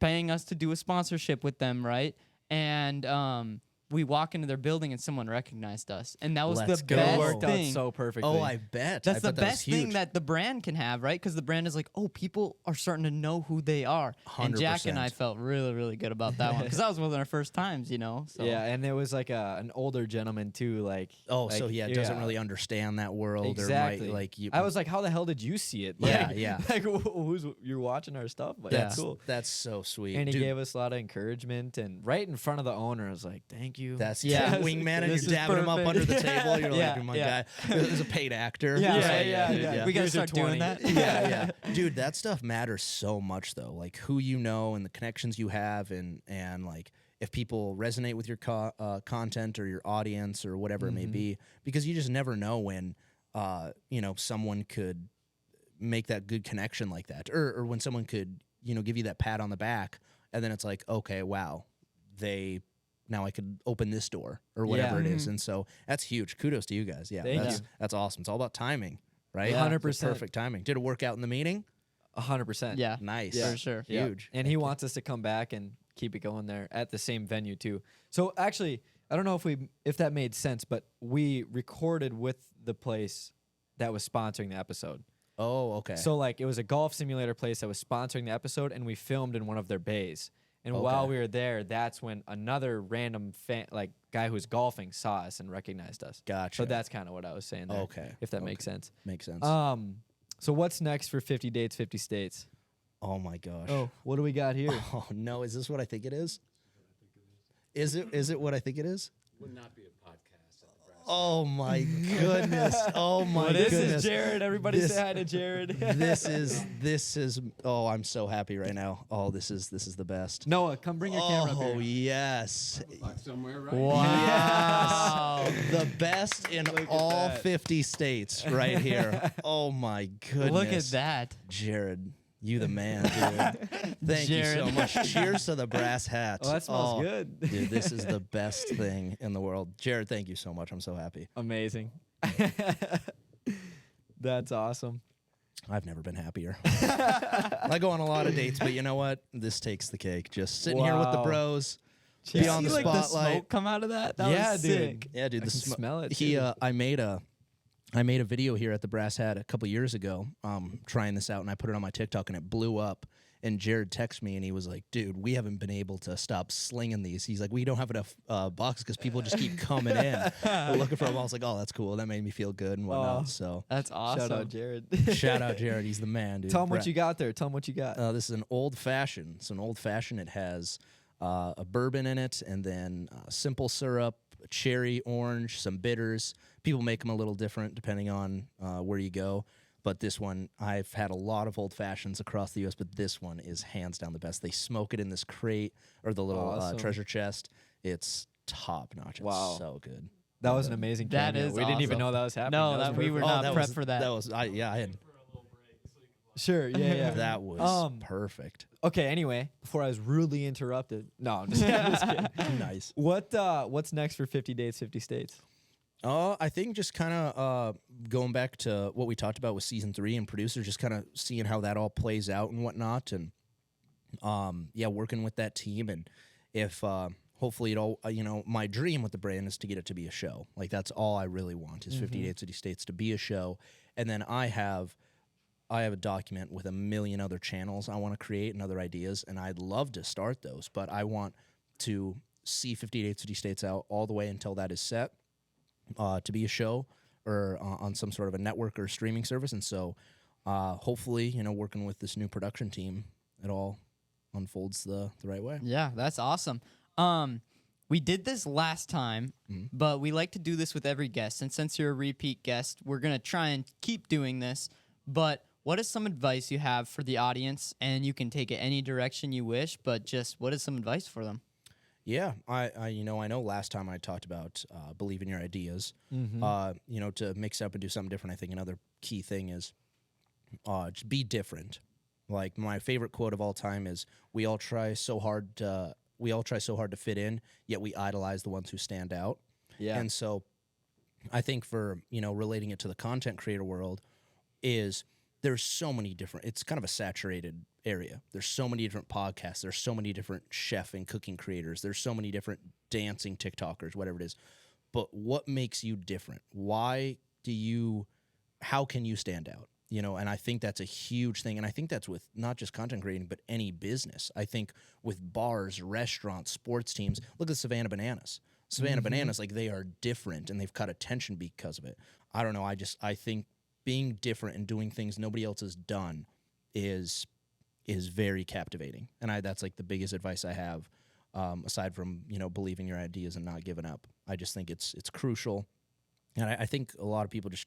C: paying us to do a sponsorship with them, right? And we walk into their building and someone recognized us, and that was
B: Let's
C: the
B: go.
C: best
A: It worked out
C: thing.
A: so perfectly.
B: I bet
C: That's the
B: that was
C: best thing
B: huge.
C: that the brand can have, right? Because the brand is like, oh, people are starting to know who they are. And Jack and I
B: 100%.
C: felt really, really good about that one because that was one of our first times, So.
A: Yeah, and it was like an older gentleman too. Like,
B: so doesn't really understand that world
A: exactly.
B: or might like you.
A: I was like, how the hell did you see it?
B: Yeah,
A: Like,
B: yeah.
A: Like, you're watching our stuff? But
C: Yeah.
A: that's cool.
B: That's so sweet.
A: And he
B: Dude,
A: gave us a lot of encouragement, and right in front of the owner, I was like, "Thank you."
B: That's
C: Yeah.
B: wingman, and
A: This
B: you're
A: is
B: dabbing him up
A: perfect.
B: under the table. You're
A: Yeah,
B: like, my
A: yeah.
B: guy. It was a paid actor.
A: Yeah.
C: We gotta
A: Here's your
C: start doing
A: 20.
C: that.
B: yeah. Dude, that stuff matters so much though. Like who you know and the connections you have, and like if people resonate with your content or your audience or whatever it may be, because you just never know when someone could make that good connection like that, or when someone could give you that pat on the back, and then it's like, okay, wow, now I could open this door or whatever it is. And so that's huge. Kudos to you guys. Yeah,
A: Thank you.
B: that's awesome. It's all about timing, right?
A: Yeah. 100%.
B: It's perfect timing. Did it work out in the meeting?
A: 100%.
C: Yeah.
B: Nice.
C: For sure.
A: Yeah.
B: Huge.
A: And he wants us to come back and keep it going there at the same venue too. So actually, I don't know if that made sense, but we recorded with the place that was sponsoring the episode.
B: Oh, okay.
A: So like it was a golf simulator place that was sponsoring the episode, and we filmed in one of their bays. And while we were there, that's when another random guy who's golfing saw us and recognized us.
B: Gotcha.
A: So that's kind of what I was saying there.
B: Okay.
A: If that makes sense.
B: Makes sense.
A: So what's next for 50 Dates, 50 States?
B: Oh my gosh.
A: Oh, what do we got here?
B: Oh no, is this what I think it is? Is it what I think it is?
D: Would not be a podcast.
B: Oh my goodness. Oh my
A: This
B: goodness.
A: is Jared. Everybody
B: This-
A: say hi to Jared.
B: this is oh, I'm so happy right now. Oh, this is the best.
A: Noah, come bring your camera up
B: Oh
A: here.
B: yes.
D: Like somewhere right
C: Wow.
B: The best in all 50 states right here. Oh my goodness.
C: Look at that.
B: Jared, you the man, dude. Thank you so
C: Jared.
B: much. Cheers to the brass hat.
A: Oh, that smells good.
B: Dude, this is the best thing in the world. Jared, thank you so much. I'm so happy.
A: Amazing. That's awesome.
B: I've never been happier. I go on a lot of dates, but you know what? This takes the cake. Just sitting here with the
A: Wow.
B: bros.
A: You
B: Be on
A: see,
B: the
A: like, the
B: spotlight.
C: Smoke come out of that? That
A: Yeah,
C: was
A: dude.
C: sick.
B: Yeah, dude.
A: I
B: The
A: can smell it,
B: He,
A: too.
B: I made a video here at the Brass Hat a couple years ago, trying this out, and I put it on my TikTok, and it blew up. And Jared texted me, and he was like, "Dude, we haven't been able to stop slinging these." He's like, "We don't have enough boxes because people just keep coming in looking for them." I was like, "Oh, that's cool. That made me feel good and whatnot."
A: Oh.
B: So
C: That's awesome.
A: Shout out Jared.
B: shout out Jared. He's the man, dude.
A: Tell him what you got there. Tell him what you got.
B: This is an old fashioned. It's an old fashioned. It has a bourbon in it, and then simple syrup, cherry, orange, some bitters. People make them a little different depending on where you go. But this one, I've had a lot of old fashions across the U.S., but this one is hands down the best. They smoke it in this crate or the little
A: Awesome.
B: treasure chest. It's top notch. It's
A: Wow.
B: so good.
A: That was an amazing
C: That
A: cameo.
C: is
A: We didn't even
C: awesome.
A: know that was happening.
C: No,
A: was
C: that we
A: perfect.
C: were not
B: that
C: prepped
B: was,
C: for that.
B: I had
A: Sure, yeah.
B: that was
A: Um,
B: perfect.
A: Okay, anyway, before I was rudely interrupted. No, I'm just, I'm just kidding.
B: Nice.
A: What's next for 50 Dates, 50 States?
B: I think just kind of going back to what we talked about with season 3 and producers, just kind of seeing how that all plays out and whatnot, and working with that team, and if hopefully it all, my dream with the brand is to get it to be a show. Like that's all I really want is 50 Dates, 50 States to be a show, and then I have a document with a million other channels I want to create and other ideas, and I'd love to start those, but I want to see 50 Dates, 50 States out all the way until that is set. To be a show or on some sort of a network or streaming service. And so hopefully, working with this new production team, it all unfolds the right way.
C: Yeah, that's awesome. We did this last time, but we like to do this with every guest. And since you're a repeat guest, we're going to try and keep doing this. But what is some advice you have for the audience? And you can take it any direction you wish, but just what is some advice for them?
B: Yeah, I know last time I talked about believe in your ideas. To mix up and do something different. I think another key thing is just be different. Like my favorite quote of all time is, "We all try so hard to fit in, yet we idolize the ones who stand out."
A: Yeah.
B: And so, I think for relating it to the content creator world is there's so many different. It's kind of a saturated area. There's so many different podcasts. There's so many different chef and cooking creators. There's so many different dancing TikTokers, whatever it is. But what makes you different? How can you stand out? And I think that's a huge thing. And I think that's with not just content creating, but any business. I think with bars, restaurants, sports teams, look at Savannah Bananas. Savannah Bananas, like they are different and they've caught attention because of it. I don't know. I think being different and doing things nobody else has done is very captivating, and that's like the biggest advice I have, aside from believing your ideas and not giving up. I just think it's crucial, and I think a lot of people just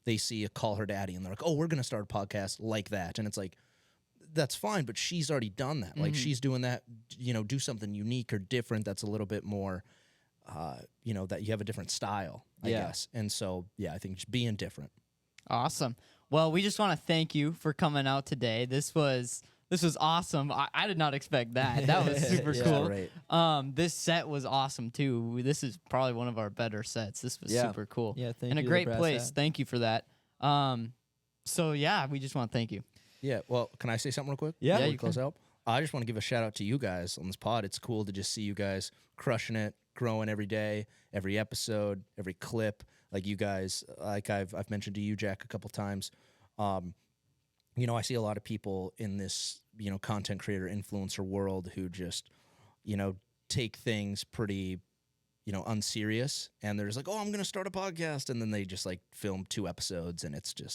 B: they see a Call Her Daddy and they're like, oh, we're gonna start a podcast like that, and it's like that's fine, but she's already done that. Like she's doing that, do something unique or different that's a little bit more, that you have a different style, I guess. And so I think just being different.
C: Awesome. Well, we just want to thank you for coming out today. This was awesome. I did not expect that. That was super
B: Yeah,
C: cool.
B: great.
C: This set was awesome too. This is probably one of our better sets. This was super cool.
A: Yeah, thank
C: and
A: you
C: a
A: to
C: great
A: Brass
C: place.
A: Hat.
C: Thank you for that. So yeah, we just want to thank you.
B: Yeah, well, can I say something real quick?
A: Yeah.
B: Before
C: Yeah,
B: we
C: you
B: close out? I just want to give a shout out to you guys on this pod. It's cool to just see you guys crushing it, growing every day, every episode, every clip. Like you guys, like I've mentioned to you, Jack, a couple times. I see a lot of people in this, content creator influencer world who just, take things pretty, unserious, and they're just like, oh, I'm going to start a podcast. And then they just like film 2 episodes and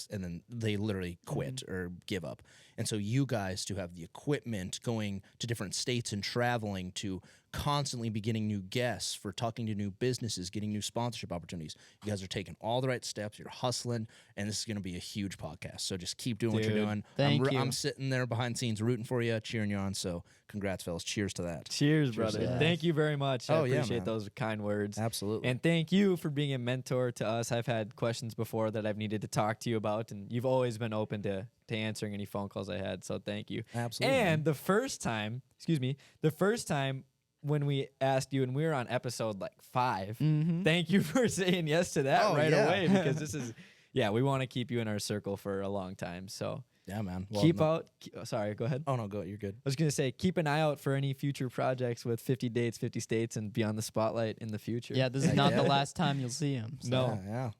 B: then they literally quit or give up. And so you guys to have the equipment, going to different states and traveling to constantly be getting new guests, for talking to new businesses, getting new sponsorship opportunities. You guys are taking all the right steps. You're hustling, and this is going to be a huge podcast. So just keep doing what you're doing.
C: Thank you.
B: I'm sitting there behind the scenes rooting for you, cheering you on. So congrats, fellas. Cheers to that.
A: Cheers, brother.
C: to that.
A: Thank you very much. I appreciate
B: man.
A: those kind words.
B: Absolutely.
A: And thank you for being a mentor to us. I've had questions before that I've needed to talk to you about, and you've always been open to answering any phone calls I had. So thank you.
B: Absolutely.
A: And the first time when we asked you, and we were on episode like 5, thank you for saying yes to that away, because this is, we want to keep you in our circle for a long time. So
B: yeah, man.
A: Sorry, go ahead.
B: Oh, no, go. You're good.
A: I was going to say, keep an eye out for any future projects with 50 Dates, 50 States, and Beyond the Spotlight in the future.
C: Yeah, this is not the last time you'll see him. So.
A: No.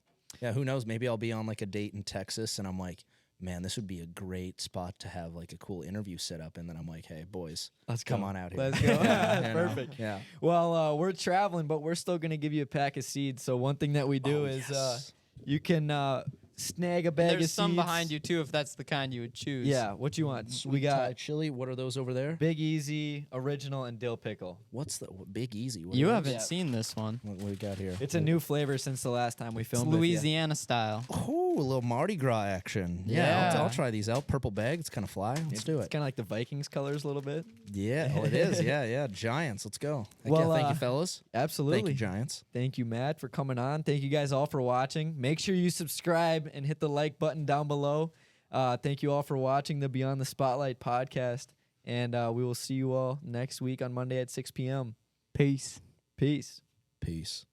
B: Yeah, who knows? Maybe I'll be on like a date in Texas, and I'm like, man, this would be a great spot to have like a cool interview set up. And then I'm like, hey, boys,
A: let's
B: come on out here.
A: Let's go.
B: Yeah,
A: Perfect.
B: Yeah.
A: Well, we're traveling, but we're still going to give you a pack of seeds. So one thing that we do is you can snag a bag of
C: There's
A: seeds.
C: some behind you, too, if that's the kind you would choose.
A: Yeah, what you want?
B: Sweet
A: We got
B: Thai chili. What are those over there?
A: Big Easy, Original, and Dill Pickle.
B: What's the Big Easy? What
C: You
B: are
C: haven't
B: those?
C: seen this one.
B: What we got here?
A: It's a new flavor since the last time we
C: It's
A: filmed with ya.
C: Louisiana style.
B: Oh, a little Mardi Gras action.
C: Yeah.
B: I'll try these out. Purple bag. It's kind of fly. Let's do
A: It's
B: it.
A: kind of like the Vikings colors a little bit.
B: Yeah. Oh, it is. Yeah. Giants. Let's go. Heck
A: Well,
B: yeah, thank you, fellas.
A: Absolutely.
B: Thank you, Giants.
A: Thank you, Matt, for coming on. Thank you guys all for watching. Make sure you subscribe and hit the like button down below. Thank you all for watching the Beyond the Spotlight podcast. And we will see you all next week on Monday at 6 p.m.
C: Peace.
A: Peace.
B: Peace.